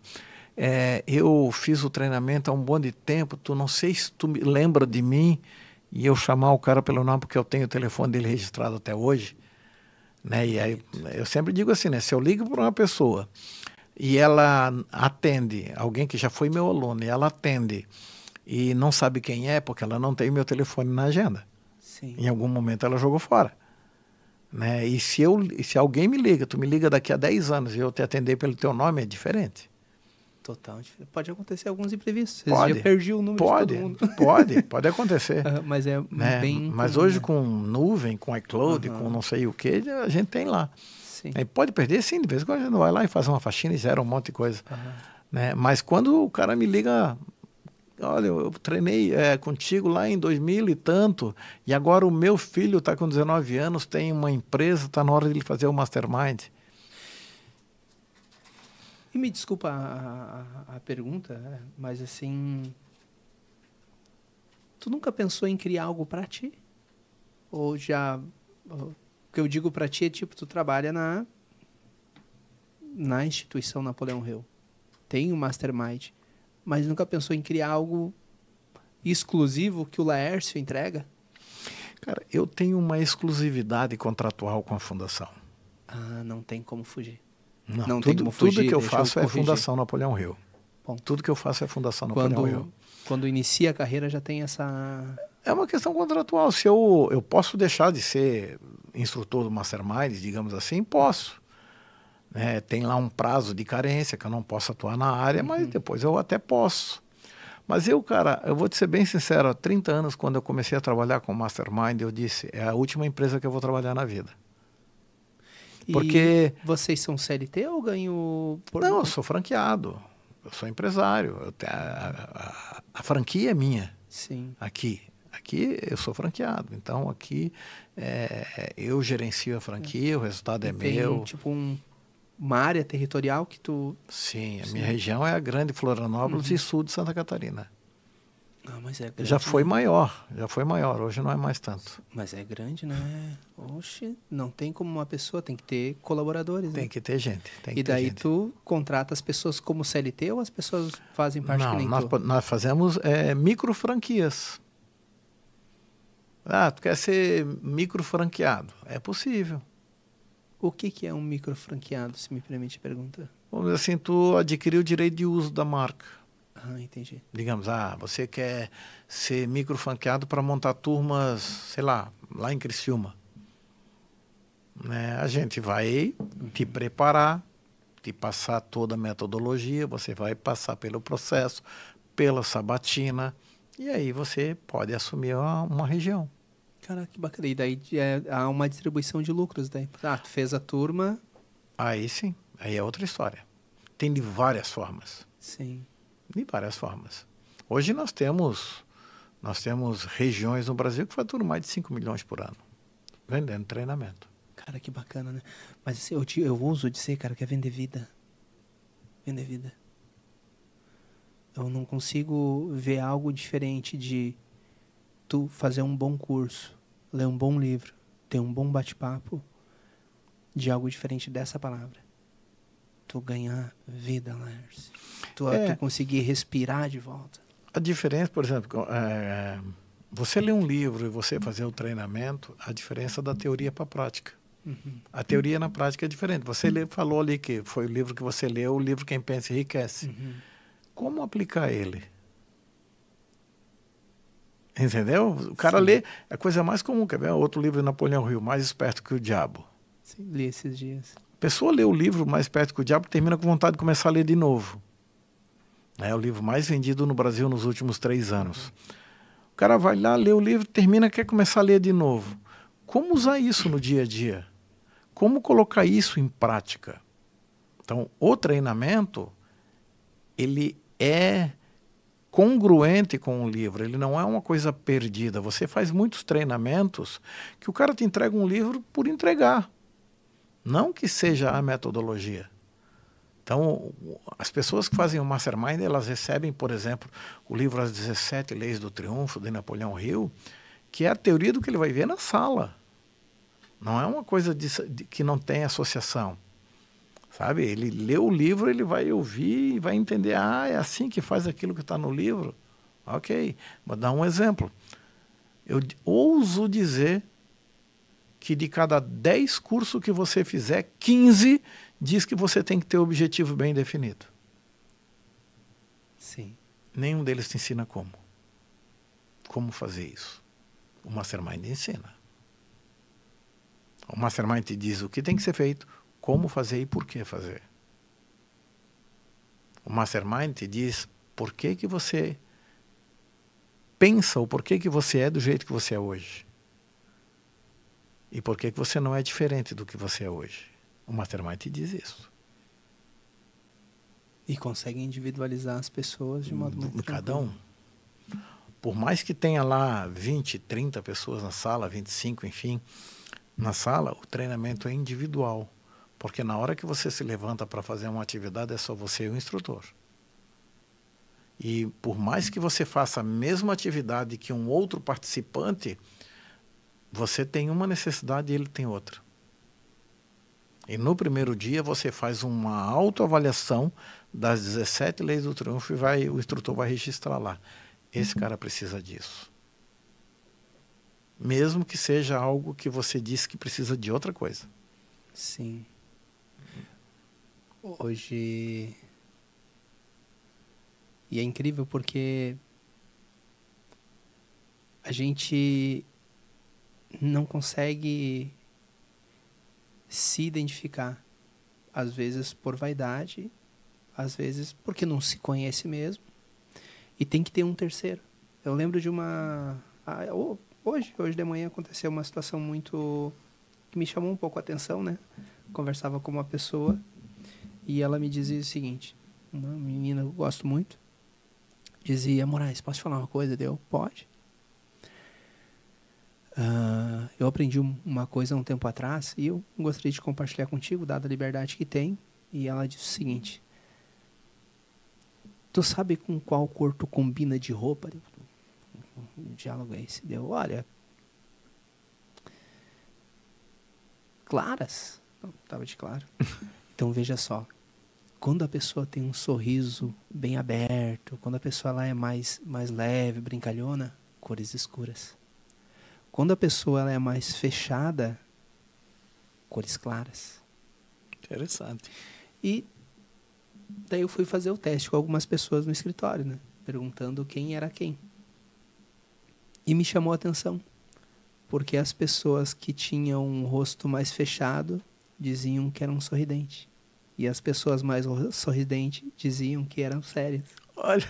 [SPEAKER 2] eu fiz o treinamento há um bom de tempo, tu não sei se tu me lembra de mim, e eu chamar o cara pelo nome, porque eu tenho o telefone dele registrado até hoje, né? E aí eu sempre digo assim, né? Se eu ligo para uma pessoa e ela atende, alguém que já foi meu aluno, e ela atende e não sabe quem é, porque ela não tem meu telefone na agenda.
[SPEAKER 1] Sim.
[SPEAKER 2] Em algum momento ela jogou fora. Né? E se alguém me liga, tu me liga daqui a 10 anos e eu te atender pelo teu nome, é diferente.
[SPEAKER 1] Total diferente. Pode acontecer alguns imprevistos.
[SPEAKER 2] Pode.
[SPEAKER 1] Eu perdi o número de todo mundo.
[SPEAKER 2] Pode acontecer.
[SPEAKER 1] Mas é
[SPEAKER 2] né?
[SPEAKER 1] bem
[SPEAKER 2] Mas
[SPEAKER 1] comum,
[SPEAKER 2] hoje
[SPEAKER 1] né?
[SPEAKER 2] com nuvem, com iCloud, com não sei o que, a gente tem lá.
[SPEAKER 1] Sim.
[SPEAKER 2] Aí pode perder, sim, de vez em quando a gente vai lá e faz uma faxina e zera um monte de coisa. Né? Mas quando o cara me liga, olha, eu treinei contigo lá em 2000 e tanto, e agora o meu filho está com 19 anos, tem uma empresa, está na hora de ele fazer o Mastermind.
[SPEAKER 1] E me desculpa a pergunta, mas assim, tu nunca pensou em criar algo para ti? Ou já, o que eu digo para ti é tipo, tu trabalha na instituição Napoleão Hill, tem o Mastermind, mas nunca pensou em criar algo exclusivo que o Laércio entrega?
[SPEAKER 2] Cara, eu tenho uma exclusividade contratual com a fundação.
[SPEAKER 1] Ah, não tem como fugir.
[SPEAKER 2] Não tem como fugir. Tudo que eu faço é Fundação Napoleão Hill. Tudo que eu faço é Fundação Napoleão Hill.
[SPEAKER 1] Quando inicia a carreira já tem essa...
[SPEAKER 2] É uma questão contratual. Se eu posso deixar de ser instrutor do Mastermind, digamos assim, posso. Tem lá um prazo de carência que eu não posso atuar na área, mas depois eu até posso. Mas eu vou te ser bem sincero, há 30 anos, quando eu comecei a trabalhar com o Mastermind, eu disse, é a última empresa que eu vou trabalhar na vida. Porque...
[SPEAKER 1] E vocês são CLT ou ganham...
[SPEAKER 2] Não, eu sou franqueado, eu sou empresário, a franquia é minha.
[SPEAKER 1] Sim.
[SPEAKER 2] Aqui eu sou franqueado, então aqui eu gerencio a franquia, o resultado é meu.
[SPEAKER 1] Tem tipo uma área territorial que tu...
[SPEAKER 2] Sim, a minha região é a Grande Florianópolis e sul de Santa Catarina.
[SPEAKER 1] Ah, mas é grande,
[SPEAKER 2] já foi maior, hoje não é mais tanto.
[SPEAKER 1] Mas é grande, né? Oxe, não tem como uma pessoa, tem que ter colaboradores.
[SPEAKER 2] Tem que ter gente.
[SPEAKER 1] E daí tu contrata as pessoas como CLT ou as pessoas fazem parte que nem tu?
[SPEAKER 2] Nós fazemos micro franquias. Ah, tu quer ser micro franqueado? É possível.
[SPEAKER 1] O que é um micro franqueado, se me permite perguntar?
[SPEAKER 2] Vamos dizer assim, tu adquiriu o direito de uso da marca.
[SPEAKER 1] Ah, entendi.
[SPEAKER 2] Digamos, você quer ser micro franqueado para montar turmas, sei lá em Criciúma. Né? A gente vai te preparar, te passar toda a metodologia, você vai passar pelo processo, pela sabatina, e aí você pode assumir uma região.
[SPEAKER 1] Caraca, que bacana. E daí há uma distribuição de lucros daí. Tu fez a turma...
[SPEAKER 2] Aí sim, aí é outra história. Tem de várias formas.
[SPEAKER 1] Sim.
[SPEAKER 2] De várias formas. Hoje nós temos regiões no Brasil que faturam mais de 5 milhões por ano, vendendo treinamento.
[SPEAKER 1] Cara, que bacana, né? Mas assim, eu ouso dizer, cara, que é vender vida. Vender vida. Eu não consigo ver algo diferente de tu fazer um bom curso, ler um bom livro, ter um bom bate-papo, de algo diferente dessa palavra. Tu ganhar vida, Laércio. Tu conseguir respirar de volta.
[SPEAKER 2] A diferença, por exemplo, você ler um livro e você fazer o treinamento, a diferença da teoria para a prática. A teoria na prática é diferente. Você falou ali que foi o livro que você leu, o livro Quem Pensa Enriquece. Como aplicar ele? Entendeu? O cara lê, é a coisa mais comum. Quer ver? Outro livro de Napoleão Hill, Mais Esperto que o Diabo.
[SPEAKER 1] Sim, li esses dias.
[SPEAKER 2] A pessoa lê o livro Mais Esperto que o Diabo e termina com vontade de começar a ler de novo. É o livro mais vendido no Brasil nos últimos 3 anos. O cara vai lá, lê o livro, termina e quer começar a ler de novo. Como usar isso no dia a dia? Como colocar isso em prática? Então, o treinamento, ele é congruente com o livro, ele não é uma coisa perdida. Você faz muitos treinamentos que o cara te entrega um livro por entregar, não que seja a metodologia. Então, as pessoas que fazem o Mastermind, elas recebem, por exemplo, o livro As 17 Leis do Triunfo, de Napoleão Hill, que é a teoria do que ele vai ver na sala. Não é uma coisa que não tem associação. Sabe? Ele lê o livro, ele vai ouvir e vai entender, é assim que faz aquilo que está no livro. Ok, vou dar um exemplo. Eu ouso dizer que de cada 10 cursos que você fizer, 15 diz que você tem que ter o objetivo bem definido.
[SPEAKER 1] Sim.
[SPEAKER 2] Nenhum deles te ensina como. Como fazer isso. O Mastermind ensina. O Mastermind te diz o que tem que ser feito, como fazer e por que fazer. O Mastermind te diz por que que você pensa, ou por que que você é do jeito que você é hoje. E por que que você não é diferente do que você é hoje. O Mastermind te diz isso.
[SPEAKER 1] E consegue individualizar as pessoas de modo muito
[SPEAKER 2] Cada
[SPEAKER 1] tranquilo.
[SPEAKER 2] um. Por mais que tenha lá 20, 30 pessoas na sala, 25, enfim, na sala, o treinamento é individual. Porque na hora que você se levanta para fazer uma atividade, é só você e o instrutor. E por mais que você faça a mesma atividade que um outro participante, você tem uma necessidade e ele tem outra. E no primeiro dia você faz uma autoavaliação das 17 leis do triunfo e o instrutor vai registrar lá. Esse cara precisa disso. Mesmo que seja algo que você disse que precisa de outra coisa.
[SPEAKER 1] Sim. Hoje... E é incrível porque a gente não consegue se identificar. Às vezes por vaidade, às vezes porque não se conhece mesmo. E tem que ter um terceiro. Eu lembro de uma... Hoje de manhã aconteceu uma situação muito... que me chamou um pouco a atenção, né? Conversava com uma pessoa e ela me dizia o seguinte, uma menina que eu gosto muito, dizia: Moraes, posso te falar uma coisa? Deu? Pode. Eu aprendi uma coisa há um tempo atrás e eu gostaria de compartilhar contigo, dada a liberdade que tem. E ela disse o seguinte: tu sabe com qual cor tu combina de roupa? O diálogo é esse. Deu: olha, claras. Não, tava de claro. Então veja só, quando a pessoa tem um sorriso bem aberto, quando a pessoa ela é mais leve, brincalhona, cores escuras. Quando a pessoa ela é mais fechada, cores claras.
[SPEAKER 2] Interessante.
[SPEAKER 1] E daí eu fui fazer o teste com algumas pessoas no escritório, né? Perguntando quem era quem. E me chamou a atenção, porque as pessoas que tinham um rosto mais fechado diziam que eram sorridentes. E as pessoas mais sorridentes diziam que eram sérias.
[SPEAKER 2] Olha,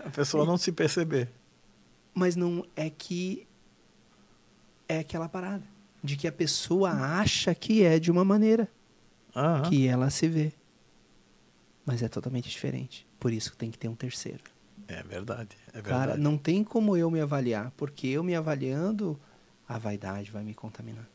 [SPEAKER 2] a pessoa não se perceber.
[SPEAKER 1] Mas não é que é aquela parada de que a pessoa acha que é de uma maneira que ela se vê. Mas é totalmente diferente. Por isso que tem que ter um terceiro.
[SPEAKER 2] É verdade, é verdade.
[SPEAKER 1] Cara, não tem como eu me avaliar, porque eu me avaliando, a vaidade vai me contaminar.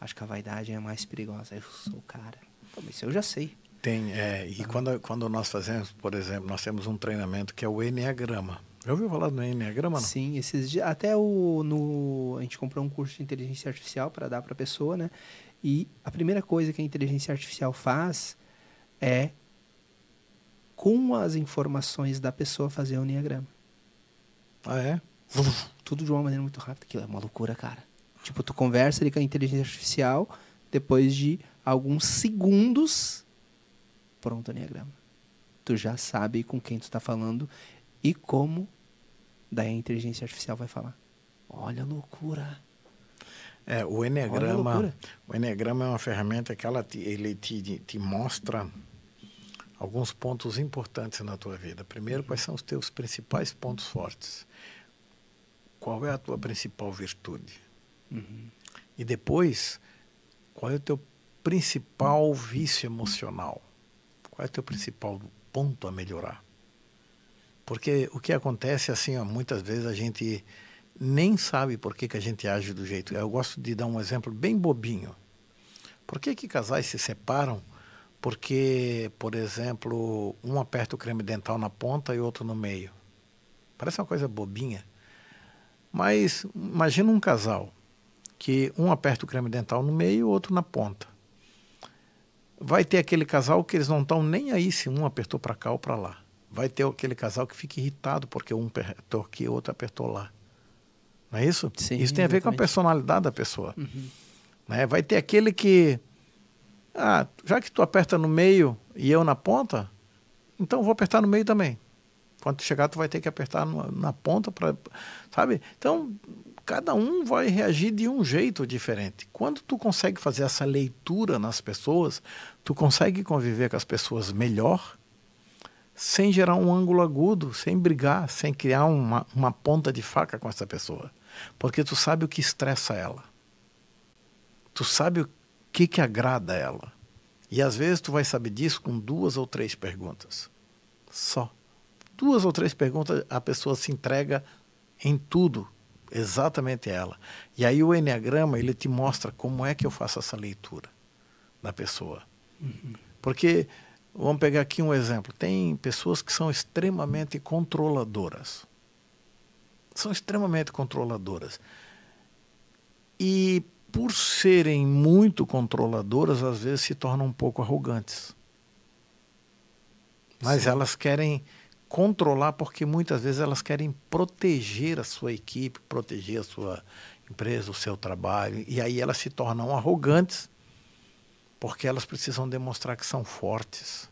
[SPEAKER 1] Acho que a vaidade é a mais perigosa. Eu sou o cara. Pô, isso eu já sei.
[SPEAKER 2] Tem, e quando nós fazemos, por exemplo, nós temos um treinamento que é o Enneagrama. Já ouviu falar do Enneagrama, não?
[SPEAKER 1] Sim, esses dias, até a gente comprou um curso de inteligência artificial para dar para a pessoa, né? E a primeira coisa que a inteligência artificial faz é, com as informações da pessoa, fazer o Enneagrama.
[SPEAKER 2] Ah, é?
[SPEAKER 1] Tudo de uma maneira muito rápida. Aquilo é uma loucura, cara. Tipo, tu conversa ali com a inteligência artificial, depois de alguns segundos, pronto o Enneagrama. Tu já sabe com quem tu tá falando e como daí a inteligência artificial vai falar. Olha a loucura.
[SPEAKER 2] O Enneagrama é uma ferramenta que ele te mostra alguns pontos importantes na tua vida. Primeiro, quais são os teus principais pontos fortes? Qual é a tua principal virtude? E depois, qual é o teu principal vício emocional? Qual é o teu principal ponto a melhorar? Porque o que acontece assim, muitas vezes a gente nem sabe por que a gente age do jeito. Eu gosto de dar um exemplo bem bobinho. Por que casais se separam? Porque, por exemplo, um aperta o creme dental na ponta e outro no meio. Parece uma coisa bobinha. Mas imagina um casal que um aperta o creme dental no meio e o outro na ponta. Vai ter aquele casal que eles não estão nem aí se um apertou para cá ou para lá. vai ter aquele casal que fica irritado porque um apertou aqui e o outro apertou lá. Não é isso?
[SPEAKER 1] Sim,
[SPEAKER 2] isso tem a ver com a
[SPEAKER 1] exatamente.
[SPEAKER 2] personalidade da pessoa.
[SPEAKER 1] Uhum.
[SPEAKER 2] Né? Vai ter aquele que, já que tu aperta no meio e eu na ponta, então eu vou apertar no meio também. Quando tu chegar, tu vai ter que apertar na ponta, sabe? Então, cada um vai reagir de um jeito diferente. Quando tu consegue fazer essa leitura nas pessoas, tu consegue conviver com as pessoas melhor, sem gerar um ângulo agudo, sem brigar, sem criar uma ponta de faca com essa pessoa. Porque tu sabe o que estressa ela. Tu sabe o que agrada ela. E às vezes tu vai saber disso com 2 ou 3 perguntas. Só. 2 ou 3 perguntas, a pessoa se entrega em tudo. Exatamente ela. E aí o Enneagrama, ele te mostra como é que eu faço essa leitura da pessoa.
[SPEAKER 1] Uhum.
[SPEAKER 2] Porque, vamos pegar aqui um exemplo. Tem pessoas que são extremamente controladoras. São extremamente controladoras. E por serem muito controladoras, às vezes se tornam um pouco arrogantes. Mas
[SPEAKER 1] Sim.
[SPEAKER 2] elas querem controlar porque muitas vezes elas querem proteger a sua equipe, proteger a sua empresa, o seu trabalho. E aí elas se tornam arrogantes porque elas precisam demonstrar que são fortes.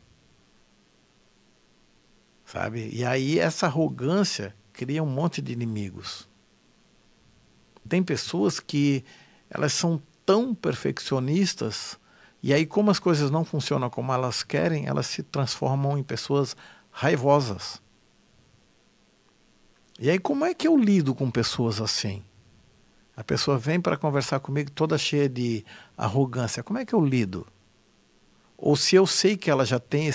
[SPEAKER 2] Sabe? E aí essa arrogância cria um monte de inimigos. Tem pessoas que elas são tão perfeccionistas e aí como as coisas não funcionam como elas querem, elas se transformam em pessoas raivosas. E aí como é que eu lido com pessoas assim? A pessoa vem para conversar comigo toda cheia de arrogância. Como é que eu lido? Ou se eu sei que ela já tem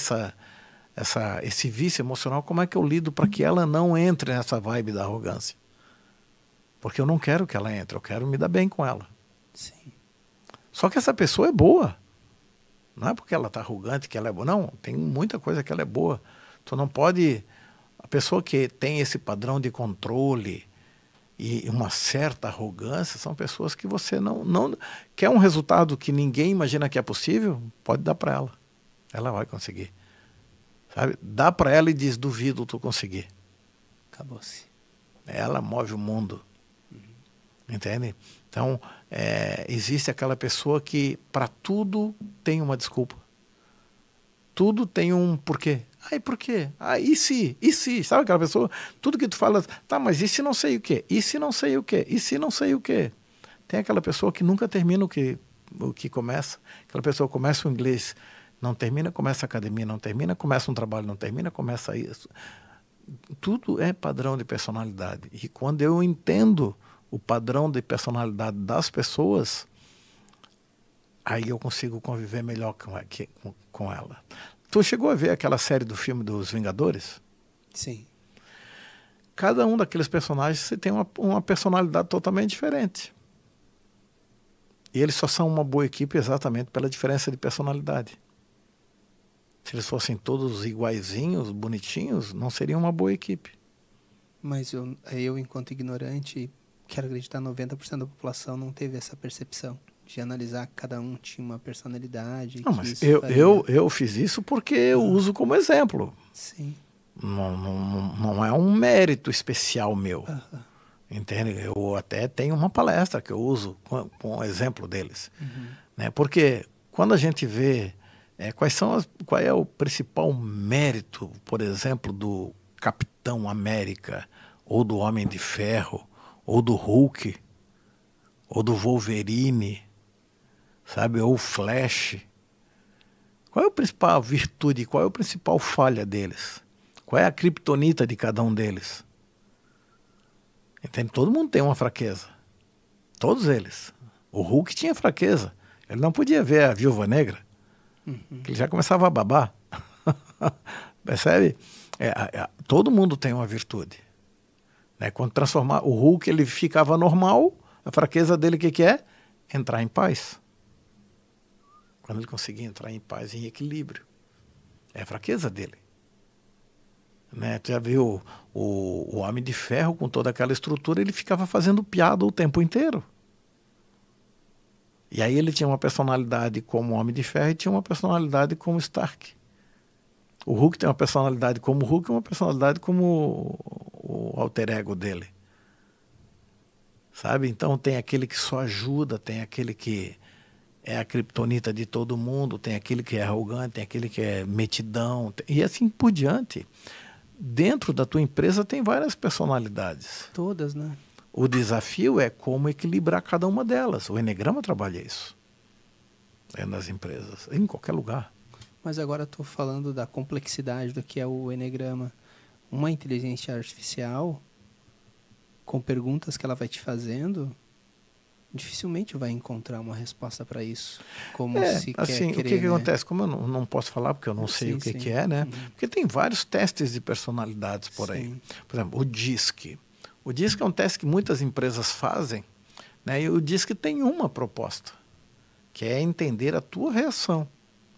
[SPEAKER 2] esse vício emocional, como é que eu lido para que ela não entre nessa vibe da arrogância? Porque eu não quero que ela entre, eu quero me dar bem com ela.
[SPEAKER 1] Sim.
[SPEAKER 2] Só que essa pessoa é boa. Não é porque ela está arrogante que ela é boa. Não, tem muita coisa que ela é boa. Tu não pode... A pessoa que tem esse padrão de controle e uma certa arrogância são pessoas que você não quer um resultado que ninguém imagina que é possível, pode dar para ela. Ela vai conseguir. Sabe? Dá para ela e diz, duvido tu conseguir.
[SPEAKER 1] Acabou-se.
[SPEAKER 2] Ela move o mundo. Entende? Então, existe aquela pessoa que para tudo tem uma desculpa. Tudo tem um porquê. Ai, por quê? Ah, e se? E se? Sabe aquela pessoa? Tudo que tu fala, tá, mas e se não sei o quê? E se não sei o quê? E se não sei o quê? Tem aquela pessoa que nunca termina o que começa. Aquela pessoa começa o inglês, não termina, começa a academia, não termina, começa um trabalho, não termina, começa isso. Tudo é padrão de personalidade. E quando eu entendo o padrão de personalidade das pessoas, aí eu consigo conviver melhor com ela. Tu chegou a ver aquela série do filme dos Vingadores?
[SPEAKER 1] Sim.
[SPEAKER 2] Cada um daqueles personagens tem uma personalidade totalmente diferente. E eles só são uma boa equipe exatamente pela diferença de personalidade. Se eles fossem todos iguaizinhos, bonitinhos, não seria uma boa equipe.
[SPEAKER 1] Mas eu enquanto ignorante, quero acreditar 90% da população não teve essa percepção de analisar que cada um tinha uma personalidade.
[SPEAKER 2] Não, mas eu fiz isso porque eu uso como exemplo.
[SPEAKER 1] Sim.
[SPEAKER 2] Não é um mérito especial meu. Entende? Eu até tenho uma palestra que eu uso com o exemplo deles. Né? Porque quando a gente vê qual é o principal mérito, por exemplo, do Capitão América, ou do Homem de Ferro, ou do Hulk, ou do Wolverine, sabe, ou o Flash. Qual é a principal virtude, qual é a principal falha deles? Qual é a criptonita de cada um deles? Entende? Todo mundo tem uma fraqueza. Todos eles. O Hulk tinha fraqueza. Ele não podia ver a Viúva Negra. Que ele já começava a babar. Percebe? Todo mundo tem uma virtude. Né? Quando transformar o Hulk, ele ficava normal. A fraqueza dele, o que é? Entrar em paz. Quando ele conseguia entrar em paz, em equilíbrio. É a fraqueza dele. Né? Tu já viu o Homem de Ferro com toda aquela estrutura, ele ficava fazendo piada o tempo inteiro. E aí ele tinha uma personalidade como Homem de Ferro e tinha uma personalidade como Stark. O Hulk tem uma personalidade como o Hulk e uma personalidade como o alter ego dele. Sabe? Então tem aquele que só ajuda, tem aquele que é a criptonita de todo mundo, tem aquele que é arrogante, tem aquele que é metidão, e assim por diante. Dentro da tua empresa tem várias personalidades.
[SPEAKER 1] Todas, né?
[SPEAKER 2] O desafio é como equilibrar cada uma delas. O Eneagrama trabalha isso. É nas empresas, em qualquer lugar.
[SPEAKER 1] Mas agora estou falando da complexidade do que é o Eneagrama. Uma inteligência artificial, com perguntas que ela vai te fazendo, dificilmente vai encontrar uma resposta para isso. Como se
[SPEAKER 2] assim,
[SPEAKER 1] quer
[SPEAKER 2] o que acontece? Como eu não posso falar, porque eu não sei
[SPEAKER 1] sim,
[SPEAKER 2] o que,
[SPEAKER 1] sim.
[SPEAKER 2] que é, né?
[SPEAKER 1] Uhum.
[SPEAKER 2] Porque tem vários testes de personalidades por aí.
[SPEAKER 1] Sim.
[SPEAKER 2] Por exemplo, o DISC. O DISC é um teste que muitas empresas fazem, né? E o DISC tem uma proposta, que é entender a tua reação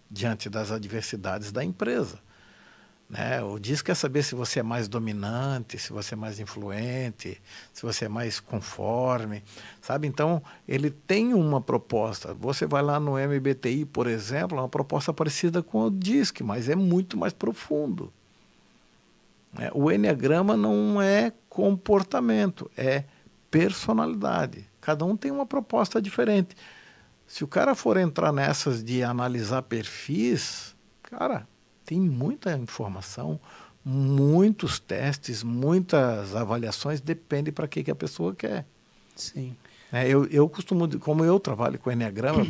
[SPEAKER 2] diante das adversidades da empresa. Né? O DISC quer saber se você é mais dominante, se você é mais influente, se você é mais conforme, sabe? Então, ele tem uma proposta. Você vai lá no MBTI, por exemplo, é uma proposta parecida com o DISC, mas é muito mais profundo. O Eneagrama não é comportamento, é personalidade. Cada um tem uma proposta diferente. Se o cara for entrar nessas de analisar perfis, cara, tem muita informação, muitos testes, muitas avaliações, depende para que a pessoa quer.
[SPEAKER 1] Sim.
[SPEAKER 2] Eu costumo, como eu trabalho com Eneagrama,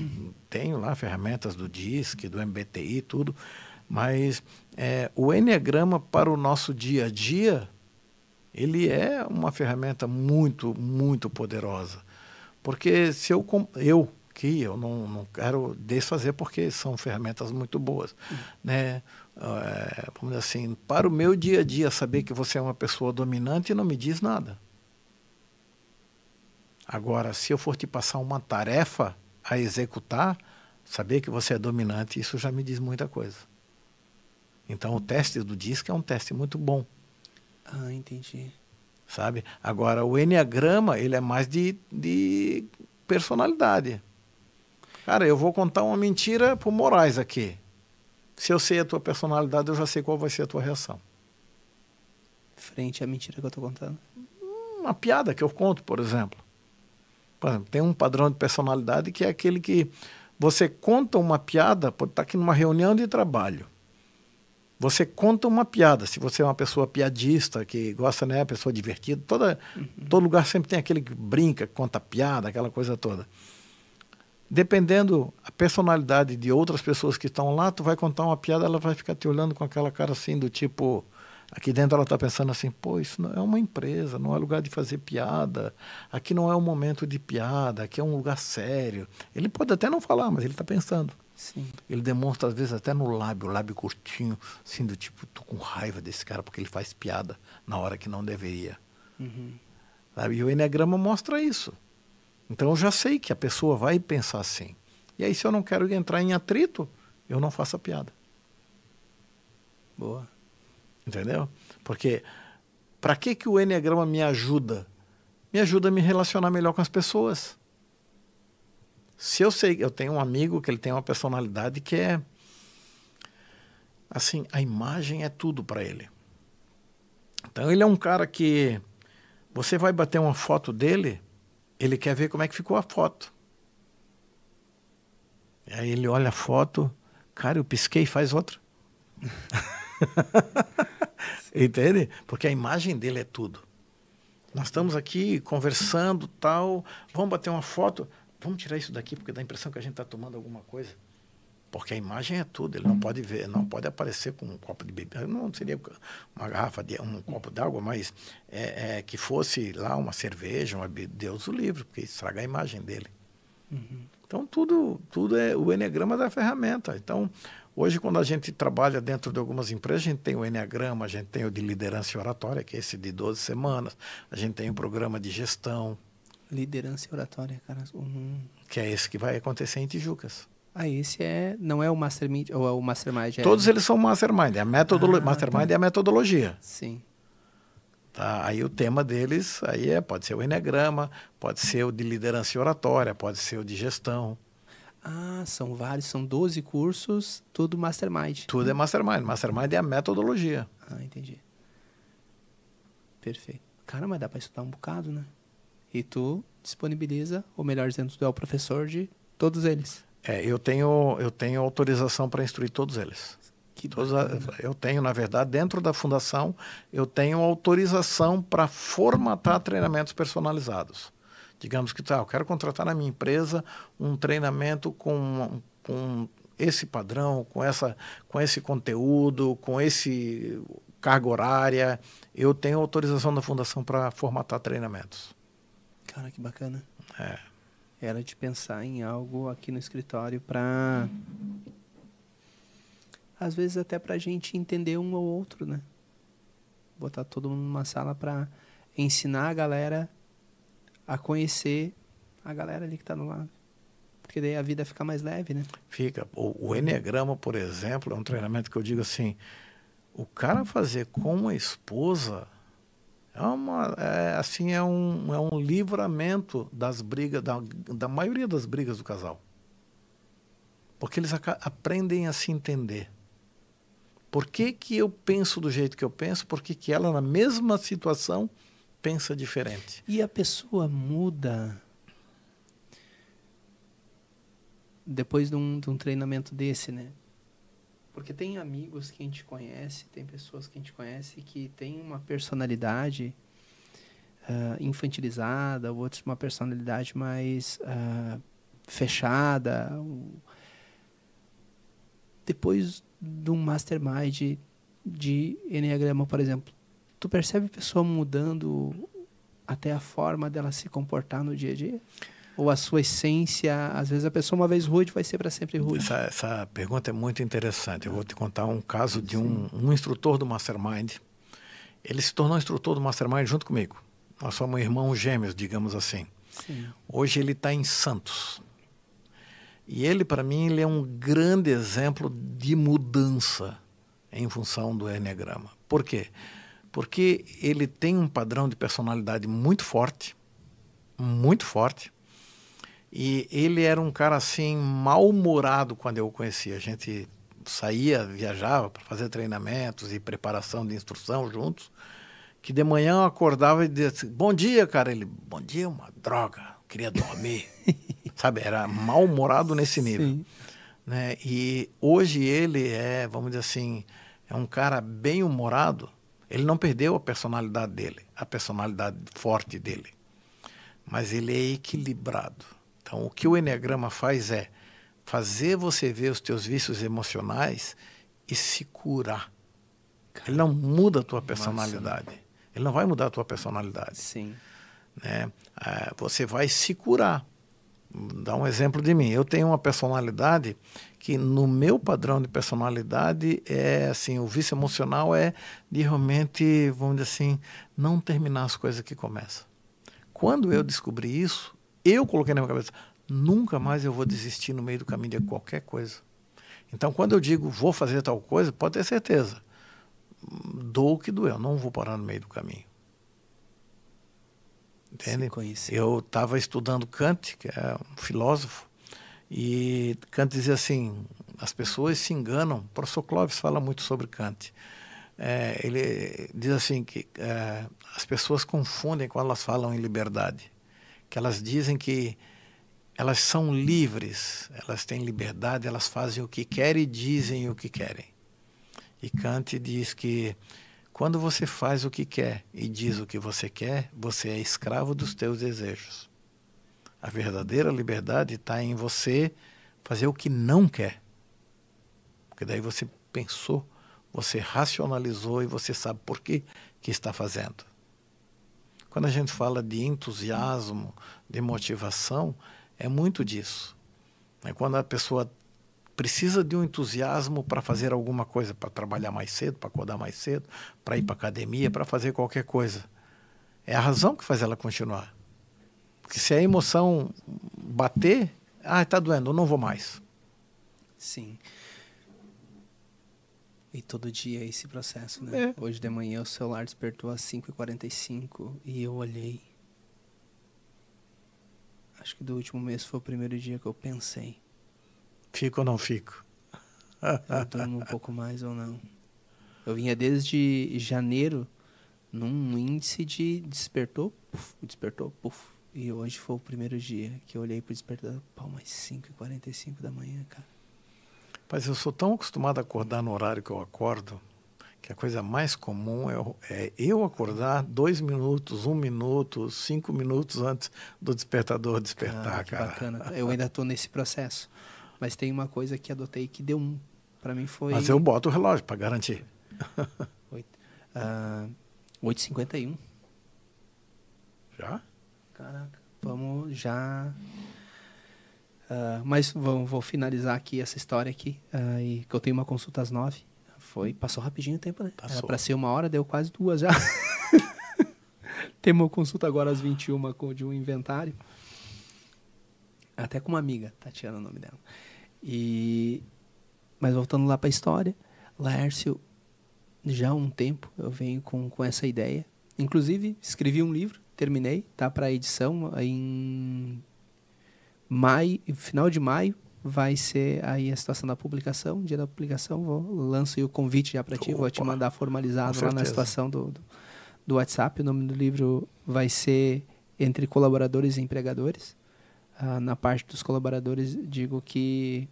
[SPEAKER 2] tenho lá ferramentas do DISC, do MBTI, tudo, mas o Eneagrama para o nosso dia a dia, ele é uma ferramenta muito, muito poderosa. Porque se eu não quero desfazer porque são ferramentas muito boas, né? Vamos dizer assim, para o meu dia a dia, saber que você é uma pessoa dominante não me diz nada. Agora, se eu for te passar uma tarefa a executar, saber que você é dominante, isso já me diz muita coisa. Então, o teste do DISC é um teste muito bom.
[SPEAKER 1] Ah, entendi.
[SPEAKER 2] Sabe? Agora, o Eneagrama, ele é mais de personalidade. Cara, eu vou contar uma mentira pro Moraes aqui. Se eu sei a tua personalidade, eu já sei qual vai ser a tua reação.
[SPEAKER 1] Frente à mentira que eu tô contando.
[SPEAKER 2] Uma piada que eu conto, por exemplo. Tem um padrão de personalidade que é aquele que você conta uma piada, pode estar aqui numa reunião de trabalho. Você conta uma piada, se você é uma pessoa piadista, que gosta, né, pessoa divertida, todo lugar sempre tem aquele que brinca, que conta piada, aquela coisa toda. Dependendo a personalidade de outras pessoas que estão lá, tu vai contar uma piada, ela vai ficar te olhando com aquela cara assim, do tipo, aqui dentro ela está pensando assim, pô, isso não é uma empresa, não é lugar de fazer piada, aqui não é um momento de piada, aqui é um lugar sério. Ele pode até não falar, mas ele está pensando.
[SPEAKER 1] Sim.
[SPEAKER 2] Ele demonstra, às vezes, até no lábio, o lábio curtinho, assim, do tipo, tô com raiva desse cara porque ele faz piada na hora que não deveria.
[SPEAKER 1] Uhum.
[SPEAKER 2] Sabe? E o Eneagrama mostra isso. Então, eu já sei que a pessoa vai pensar assim. E aí, se eu não quero entrar em atrito, eu não faço a piada.
[SPEAKER 1] Boa.
[SPEAKER 2] Entendeu? Porque, para que o Eneagrama me ajuda? Me ajuda a me relacionar melhor com as pessoas. Se eu sei, eu tenho um amigo que ele tem uma personalidade que é, assim, a imagem é tudo para ele. Então, ele é um cara que você vai bater uma foto dele, ele quer ver como é que ficou a foto. E aí ele olha a foto, cara, eu pisquei, faz outra. Entende? Porque a imagem dele é tudo. Nós estamos aqui conversando, tal, vamos bater uma foto, vamos tirar isso daqui porque dá a impressão que a gente está tomando alguma coisa. Porque a imagem é tudo, ele não pode ver, não pode aparecer com um copo de bebida, não seria uma garrafa, um copo d'água, mas que fosse lá uma cerveja, Deus o livre, porque estraga a imagem dele.
[SPEAKER 1] Uhum.
[SPEAKER 2] Então, tudo é o Eneagrama da ferramenta. Então, hoje, quando a gente trabalha dentro de algumas empresas, a gente tem o Eneagrama, a gente tem o de liderança e oratória, que é esse de 12 semanas, a gente tem o programa de gestão.
[SPEAKER 1] Liderança e oratória, cara. Uhum.
[SPEAKER 2] Que é esse que vai acontecer em Tijucas.
[SPEAKER 1] Ah, esse não é o Mastermind, ou é o Mastermind?
[SPEAKER 2] Todos eles são Mastermind. Mastermind é a metodologia.
[SPEAKER 1] Sim.
[SPEAKER 2] Tá? Aí o tema deles aí pode ser o Eneagrama, pode ser o de liderança e oratória, pode ser o de gestão.
[SPEAKER 1] Ah, são vários, são 12 cursos, tudo Mastermind.
[SPEAKER 2] Tudo é Mastermind. Mastermind é a metodologia.
[SPEAKER 1] Ah, entendi. Perfeito. Cara, mas dá para estudar um bocado, né? E tu disponibiliza, ou melhor dizendo, tu é o professor de todos eles.
[SPEAKER 2] Eu tenho autorização para instruir todos eles. Eu tenho, na verdade, dentro da fundação, eu tenho autorização para formatar treinamentos personalizados. Digamos que eu quero contratar na minha empresa um treinamento com esse padrão, com esse conteúdo, com esse carga horária. Eu tenho autorização da fundação para formatar treinamentos.
[SPEAKER 1] Cara, que bacana. Era de pensar em algo aqui no escritório para... Às vezes até para a gente entender um ou outro, né? Botar todo mundo numa sala para ensinar a galera a conhecer a galera ali que está do lado. Porque daí a vida fica mais leve, né? Fica.
[SPEAKER 2] O Enneagrama, por exemplo, é um treinamento que eu digo assim, o cara fazer com a esposa é um livramento das brigas, da maioria das brigas do casal. Porque eles aprendem a se entender. Por que eu penso do jeito que eu penso? Por que ela, na mesma situação, pensa diferente?
[SPEAKER 1] E a pessoa muda depois de um treinamento desse, né? Porque tem amigos que a gente conhece, tem pessoas que a gente conhece que tem uma personalidade infantilizada, outros uma personalidade mais fechada. Depois de um mastermind de Enneagrama, por exemplo, tu percebe a pessoa mudando até a forma dela se comportar no dia a dia? Ou a sua essência? Às vezes a pessoa uma vez rude vai ser para sempre rude.
[SPEAKER 2] Essa pergunta é muito interessante. Eu vou te contar um caso de um instrutor do Mastermind. Ele se tornou instrutor do Mastermind junto comigo. Nós somos irmãos gêmeos, digamos assim.
[SPEAKER 1] Sim.
[SPEAKER 2] Hoje ele está em Santos. E ele, para mim, ele é um grande exemplo de mudança em função do Enneagrama. Por quê? Porque ele tem um padrão de personalidade muito forte, e ele era um cara assim, mal-humorado quando eu o conhecia. A gente saía, viajava para fazer treinamentos e preparação de instrução juntos, que de manhã eu acordava e dizia assim, bom dia, cara. Ele, bom dia, uma droga, queria dormir. Sabe, era mal-humorado nesse nível.
[SPEAKER 1] Sim.
[SPEAKER 2] Né? E hoje ele vamos dizer assim, é um cara bem-humorado. Ele não perdeu a personalidade dele, a personalidade forte dele. Mas ele é equilibrado. Então, o que o Enneagrama faz é fazer você ver os teus vícios emocionais e se curar. Ele não muda a tua personalidade.
[SPEAKER 1] Massa.
[SPEAKER 2] Ele não vai mudar a tua personalidade.
[SPEAKER 1] Sim.
[SPEAKER 2] Né? Você vai se curar. Dá um exemplo de mim. Eu tenho uma personalidade que no meu padrão de personalidade assim, o vício emocional é de realmente, vamos dizer assim, não terminar as coisas que começam. Quando eu descobri isso, eu coloquei na minha cabeça, nunca mais eu vou desistir no meio do caminho de qualquer coisa. Então, quando eu digo vou fazer tal coisa, pode ter certeza, dou o que doer, eu não vou parar no meio do caminho. Entende? Eu estava estudando Kant, que é um filósofo, e Kant dizia assim, as pessoas se enganam. O professor Clóvis fala muito sobre Kant. Ele diz assim que as pessoas confundem quando elas falam em liberdade, que elas dizem que elas são livres, elas têm liberdade, elas fazem o que querem e dizem o que querem. E Kant diz que quando você faz o que quer e diz o que você quer, você é escravo dos teus desejos. A verdadeira liberdade está em você fazer o que não quer. Porque daí você pensou, você racionalizou e você sabe por que está fazendo. Quando a gente fala de entusiasmo, de motivação, é muito disso. É quando a pessoa precisa de um entusiasmo para fazer alguma coisa, para trabalhar mais cedo, para acordar mais cedo, para ir para a academia, para fazer qualquer coisa. É a razão que faz ela continuar. Porque se a emoção bater, está doendo, eu não vou mais.
[SPEAKER 1] Sim. E todo dia é esse processo, né? Hoje de manhã o celular despertou às 5h45 e eu olhei. Acho que do último mês foi o primeiro dia que eu pensei.
[SPEAKER 2] Fico ou não fico?
[SPEAKER 1] Eu durmo um pouco mais ou não. Eu vinha desde janeiro num índice de despertou, puf. E hoje foi o primeiro dia que eu olhei pro despertador, pau, mais 5h45 da manhã, cara.
[SPEAKER 2] Mas eu sou tão acostumado a acordar no horário que eu acordo, que a coisa mais comum é eu acordar 2 minutos, 1 minuto, 5 minutos antes do despertador despertar,
[SPEAKER 1] Que
[SPEAKER 2] cara.
[SPEAKER 1] bacana. Eu ainda tô nesse processo. Mas tem uma coisa que adotei que deu um. Pra mim foi...
[SPEAKER 2] Mas eu boto o relógio para garantir.
[SPEAKER 1] 8h51.
[SPEAKER 2] Já?
[SPEAKER 1] Caraca, vamos já... mas vou finalizar aqui essa história aqui. E que eu tenho uma consulta às 9. Passou rapidinho o tempo, né?
[SPEAKER 2] Passou.
[SPEAKER 1] Era pra ser 1 hora, deu quase 2 já. Tem uma consulta agora às 21 de um inventário. Até com uma amiga, Tatiana é o nome dela. Mas voltando lá pra história, Laércio, já há um tempo eu venho com essa ideia. Inclusive, escrevi um livro, terminei, tá para edição em maio, final de maio, vai ser aí a situação da publicação, dia da publicação, lanço aí o convite já para ti, vou te mandar formalizado lá na situação do WhatsApp. O nome do livro vai ser Entre Colaboradores e Empregadores. Na parte dos colaboradores, digo que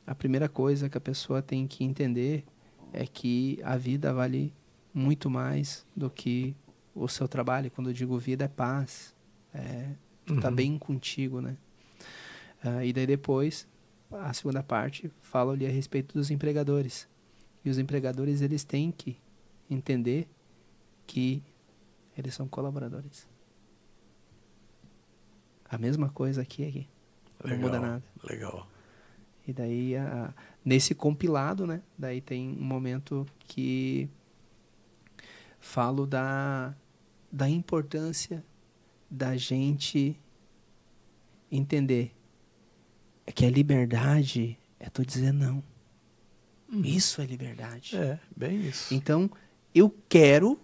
[SPEAKER 1] a primeira coisa que a pessoa tem que entender é que a vida vale muito mais do que o seu trabalho. Quando eu digo vida, é paz. Tu tá bem contigo, né? E daí depois, a segunda parte, fala ali a respeito dos empregadores. E os empregadores, eles têm que entender que eles são colaboradores. A mesma coisa aqui. Não muda nada.
[SPEAKER 2] Legal.
[SPEAKER 1] E daí, nesse compilado, né? Daí tem um momento que falo da importância da gente entender que a liberdade é tu dizer não. Isso é liberdade.
[SPEAKER 2] É, bem isso.
[SPEAKER 1] Então, eu quero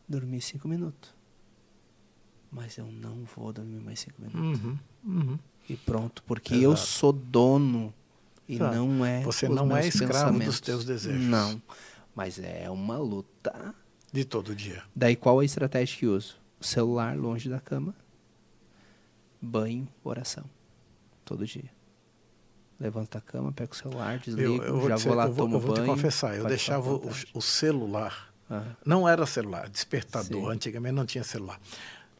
[SPEAKER 1] dormir 5 minutos. Mas eu não vou dormir mais 5 minutos. E pronto, porque eu sou dono e não é
[SPEAKER 2] Você
[SPEAKER 1] os
[SPEAKER 2] não
[SPEAKER 1] meus
[SPEAKER 2] é escravo
[SPEAKER 1] pensamentos.
[SPEAKER 2] dos teus desejos.
[SPEAKER 1] Não, mas é uma luta.
[SPEAKER 2] De todo dia.
[SPEAKER 1] Daí qual a estratégia que uso? O celular longe da cama, banho, oração. Todo dia. Levanto da cama, pego o celular, desligo, vou lá, tomo banho.
[SPEAKER 2] Eu vou te confessar, eu deixava o celular. Não era celular, despertador. Sim. Antigamente não tinha celular.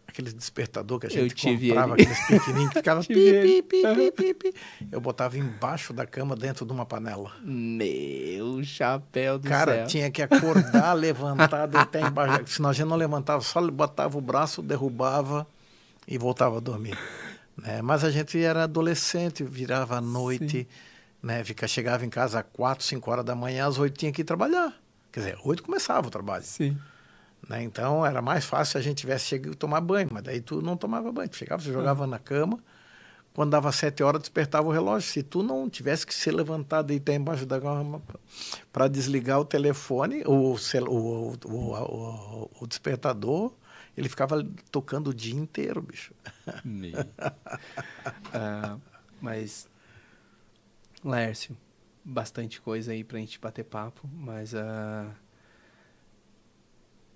[SPEAKER 2] Aquele despertador que a gente comprava, aqueles pequenininhos que ficava pi. Eu botava embaixo da cama, dentro de uma panela.
[SPEAKER 1] Meu chapéu do céu.
[SPEAKER 2] Cara, tinha que acordar, levantar, até embaixo. Senão a gente não levantava, só botava o braço, derrubava e voltava a dormir. Né? Mas a gente era adolescente, virava à noite, né? Chegava em casa às 4, 5 horas da manhã, às 8 tinha que ir trabalhar. Quer dizer, 8 começava o trabalho.
[SPEAKER 1] Sim.
[SPEAKER 2] Né? Então, era mais fácil se a gente tivesse chegado a tomar banho, mas daí tu não tomava banho. Tu chegava, você jogava na cama, quando dava 7 horas, despertava o relógio. Se tu não tivesse que se levantar, deitar embaixo da cama para desligar o telefone, o despertador, ele ficava tocando o dia inteiro, bicho.
[SPEAKER 1] Mas, Laércio, bastante coisa aí pra gente bater papo, mas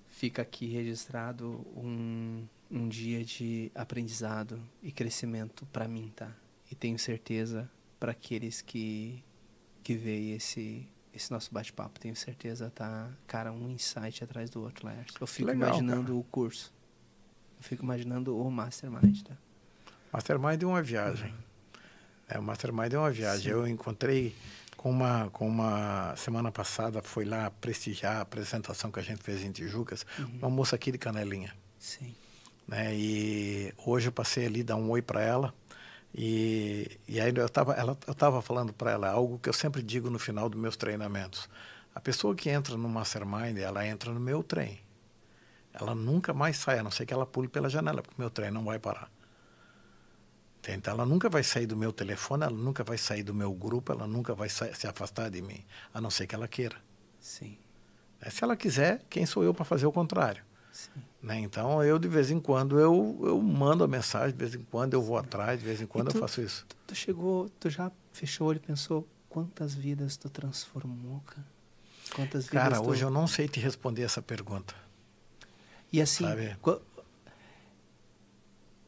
[SPEAKER 1] fica aqui registrado um dia de aprendizado e crescimento para mim, tá? E tenho certeza para aqueles que veem esse nosso bate-papo, tenho certeza, tá, cara, um insight atrás do outro, Laércio. Eu fico imaginando o curso. Eu fico imaginando o Mastermind, tá?
[SPEAKER 2] Mastermind é uma viagem. O Mastermind é uma viagem. Sim. Eu encontrei com uma semana passada, foi lá prestigiar a apresentação que a gente fez em Tijucas, uma moça aqui de Canelinha.
[SPEAKER 1] Sim.
[SPEAKER 2] Né? E hoje eu passei ali, dar um oi para ela, e aí eu estava falando para ela algo que eu sempre digo no final dos meus treinamentos. A pessoa que entra no Mastermind, ela entra no meu trem. Ela nunca mais sai, a não ser que ela pule pela janela, porque o meu trem não vai parar. Então, ela nunca vai sair do meu telefone, ela nunca vai sair do meu grupo, ela nunca vai se afastar de mim, a não ser que ela queira.
[SPEAKER 1] Sim.
[SPEAKER 2] Se ela quiser, quem sou eu para fazer o contrário?
[SPEAKER 1] Sim.
[SPEAKER 2] Né? Então, eu, de vez em quando, eu mando a mensagem, de vez em quando eu vou atrás, de vez em quando eu faço isso.
[SPEAKER 1] Tu já fechou o olho e pensou quantas vidas tu transformou, cara? Quantas vidas
[SPEAKER 2] Cara, hoje eu não sei te responder essa pergunta.
[SPEAKER 1] E assim,
[SPEAKER 2] sabe?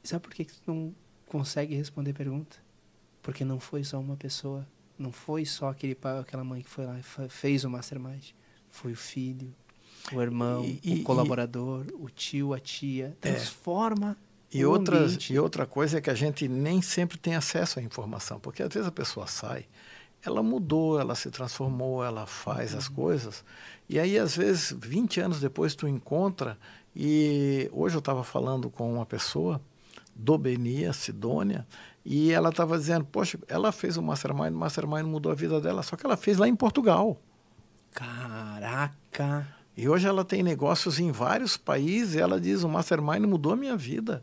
[SPEAKER 1] Sabe por que tu não consegue responder pergunta? Porque não foi só uma pessoa, não foi só aquele pai ou aquela mãe que foi lá e fez o Mastermind. Foi o filho, o irmão, o colaborador, o tio, a tia. Transforma o ambiente.
[SPEAKER 2] E outra coisa é que a gente nem sempre tem acesso à informação, porque às vezes a pessoa sai, ela mudou, ela se transformou, ela faz as coisas, e aí às vezes 20 anos depois tu encontra, e hoje eu estava falando com uma pessoa do BNI, a Sidônia, e ela estava dizendo, poxa, ela fez o Mastermind mudou a vida dela, só que ela fez lá em Portugal.
[SPEAKER 1] Caraca!
[SPEAKER 2] E hoje ela tem negócios em vários países, e ela diz, o Mastermind mudou a minha vida.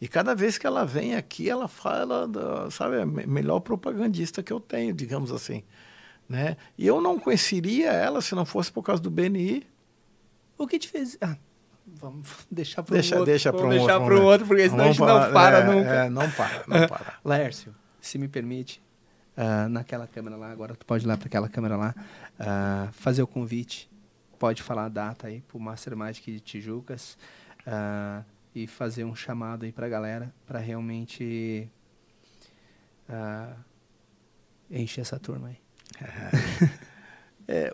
[SPEAKER 2] E cada vez que ela vem aqui, ela fala, sabe, a melhor propagandista que eu tenho, digamos assim. Né? E eu não conheceria ela se não fosse por causa do BNI.
[SPEAKER 1] O que te fez... Vamos deixar para um
[SPEAKER 2] outro,
[SPEAKER 1] porque senão a gente não para nunca.
[SPEAKER 2] Não para.
[SPEAKER 1] Laércio, se me permite, naquela câmera lá, agora tu pode ir lá para aquela câmera lá, fazer o convite, pode falar a data aí para o Mastermind aqui de Tijucas, e fazer um chamado aí para a galera, para realmente encher essa turma aí.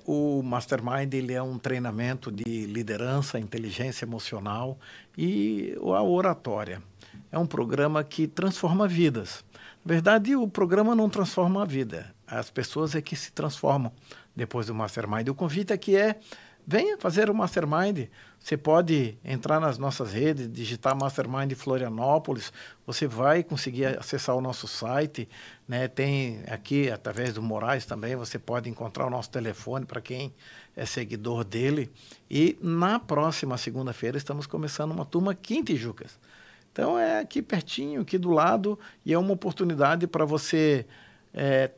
[SPEAKER 2] O Mastermind ele é um treinamento de liderança, inteligência emocional e a oratória. É um programa que transforma vidas. Na verdade, o programa não transforma a vida. As pessoas é que se transformam depois do Mastermind. O convite aqui venha fazer o Mastermind. Você pode entrar nas nossas redes, digitar Mastermind Florianópolis, você vai conseguir acessar o nosso site, né? Tem aqui, através do Moraes também, você pode encontrar o nosso telefone para quem é seguidor dele. E na próxima segunda-feira estamos começando uma turma aqui em Tijucas. Então é aqui pertinho, aqui do lado, e é uma oportunidade para você,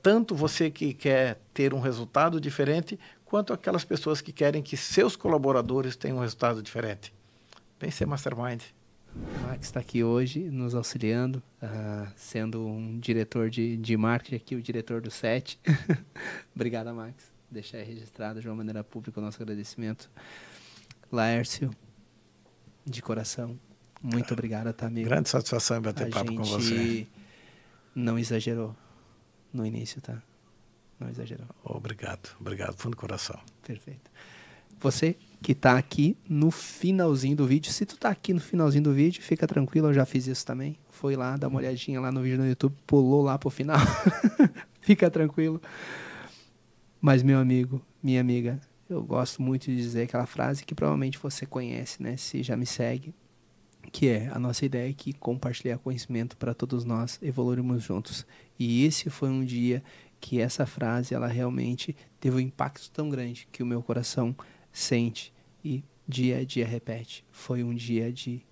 [SPEAKER 2] tanto você que quer ter um resultado diferente, quanto aquelas pessoas que querem que seus colaboradores tenham um resultado diferente. Vem ser Mastermind.
[SPEAKER 1] O Max está aqui hoje nos auxiliando, sendo um diretor de marketing aqui, o diretor do SET. Obrigado, Max. Deixar registrado de uma maneira pública o nosso agradecimento. Laércio, de coração, muito obrigado, tá, amigo?
[SPEAKER 2] Grande satisfação em bater papo com você.
[SPEAKER 1] A gente não exagerou no início, tá? Não exagerou.
[SPEAKER 2] Obrigado, fundo do coração.
[SPEAKER 1] Perfeito. Você que está aqui no finalzinho do vídeo, se tu está aqui no finalzinho do vídeo, fica tranquilo, eu já fiz isso também. Foi lá, dá uma olhadinha lá no vídeo no YouTube, pulou lá pro final. Fica tranquilo. Mas, meu amigo, minha amiga, eu gosto muito de dizer aquela frase que provavelmente você conhece, né? Se já me segue, que é a nossa ideia aqui, compartilhar conhecimento para todos nós evoluirmos juntos. E esse foi um dia que essa frase, ela realmente teve um impacto tão grande que o meu coração sente e dia a dia repete. Foi um dia de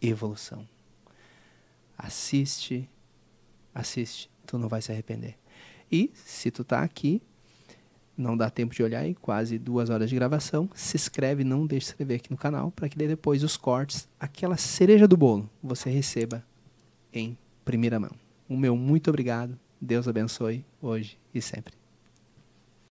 [SPEAKER 1] evolução. Assiste, tu não vai se arrepender. E se tu tá aqui, não dá tempo de olhar aí, quase 2 horas de gravação, se inscreve, não deixe de se inscrever aqui no canal, para que daí depois os cortes, aquela cereja do bolo, você receba em primeira mão. O meu muito obrigado. Deus abençoe hoje e sempre.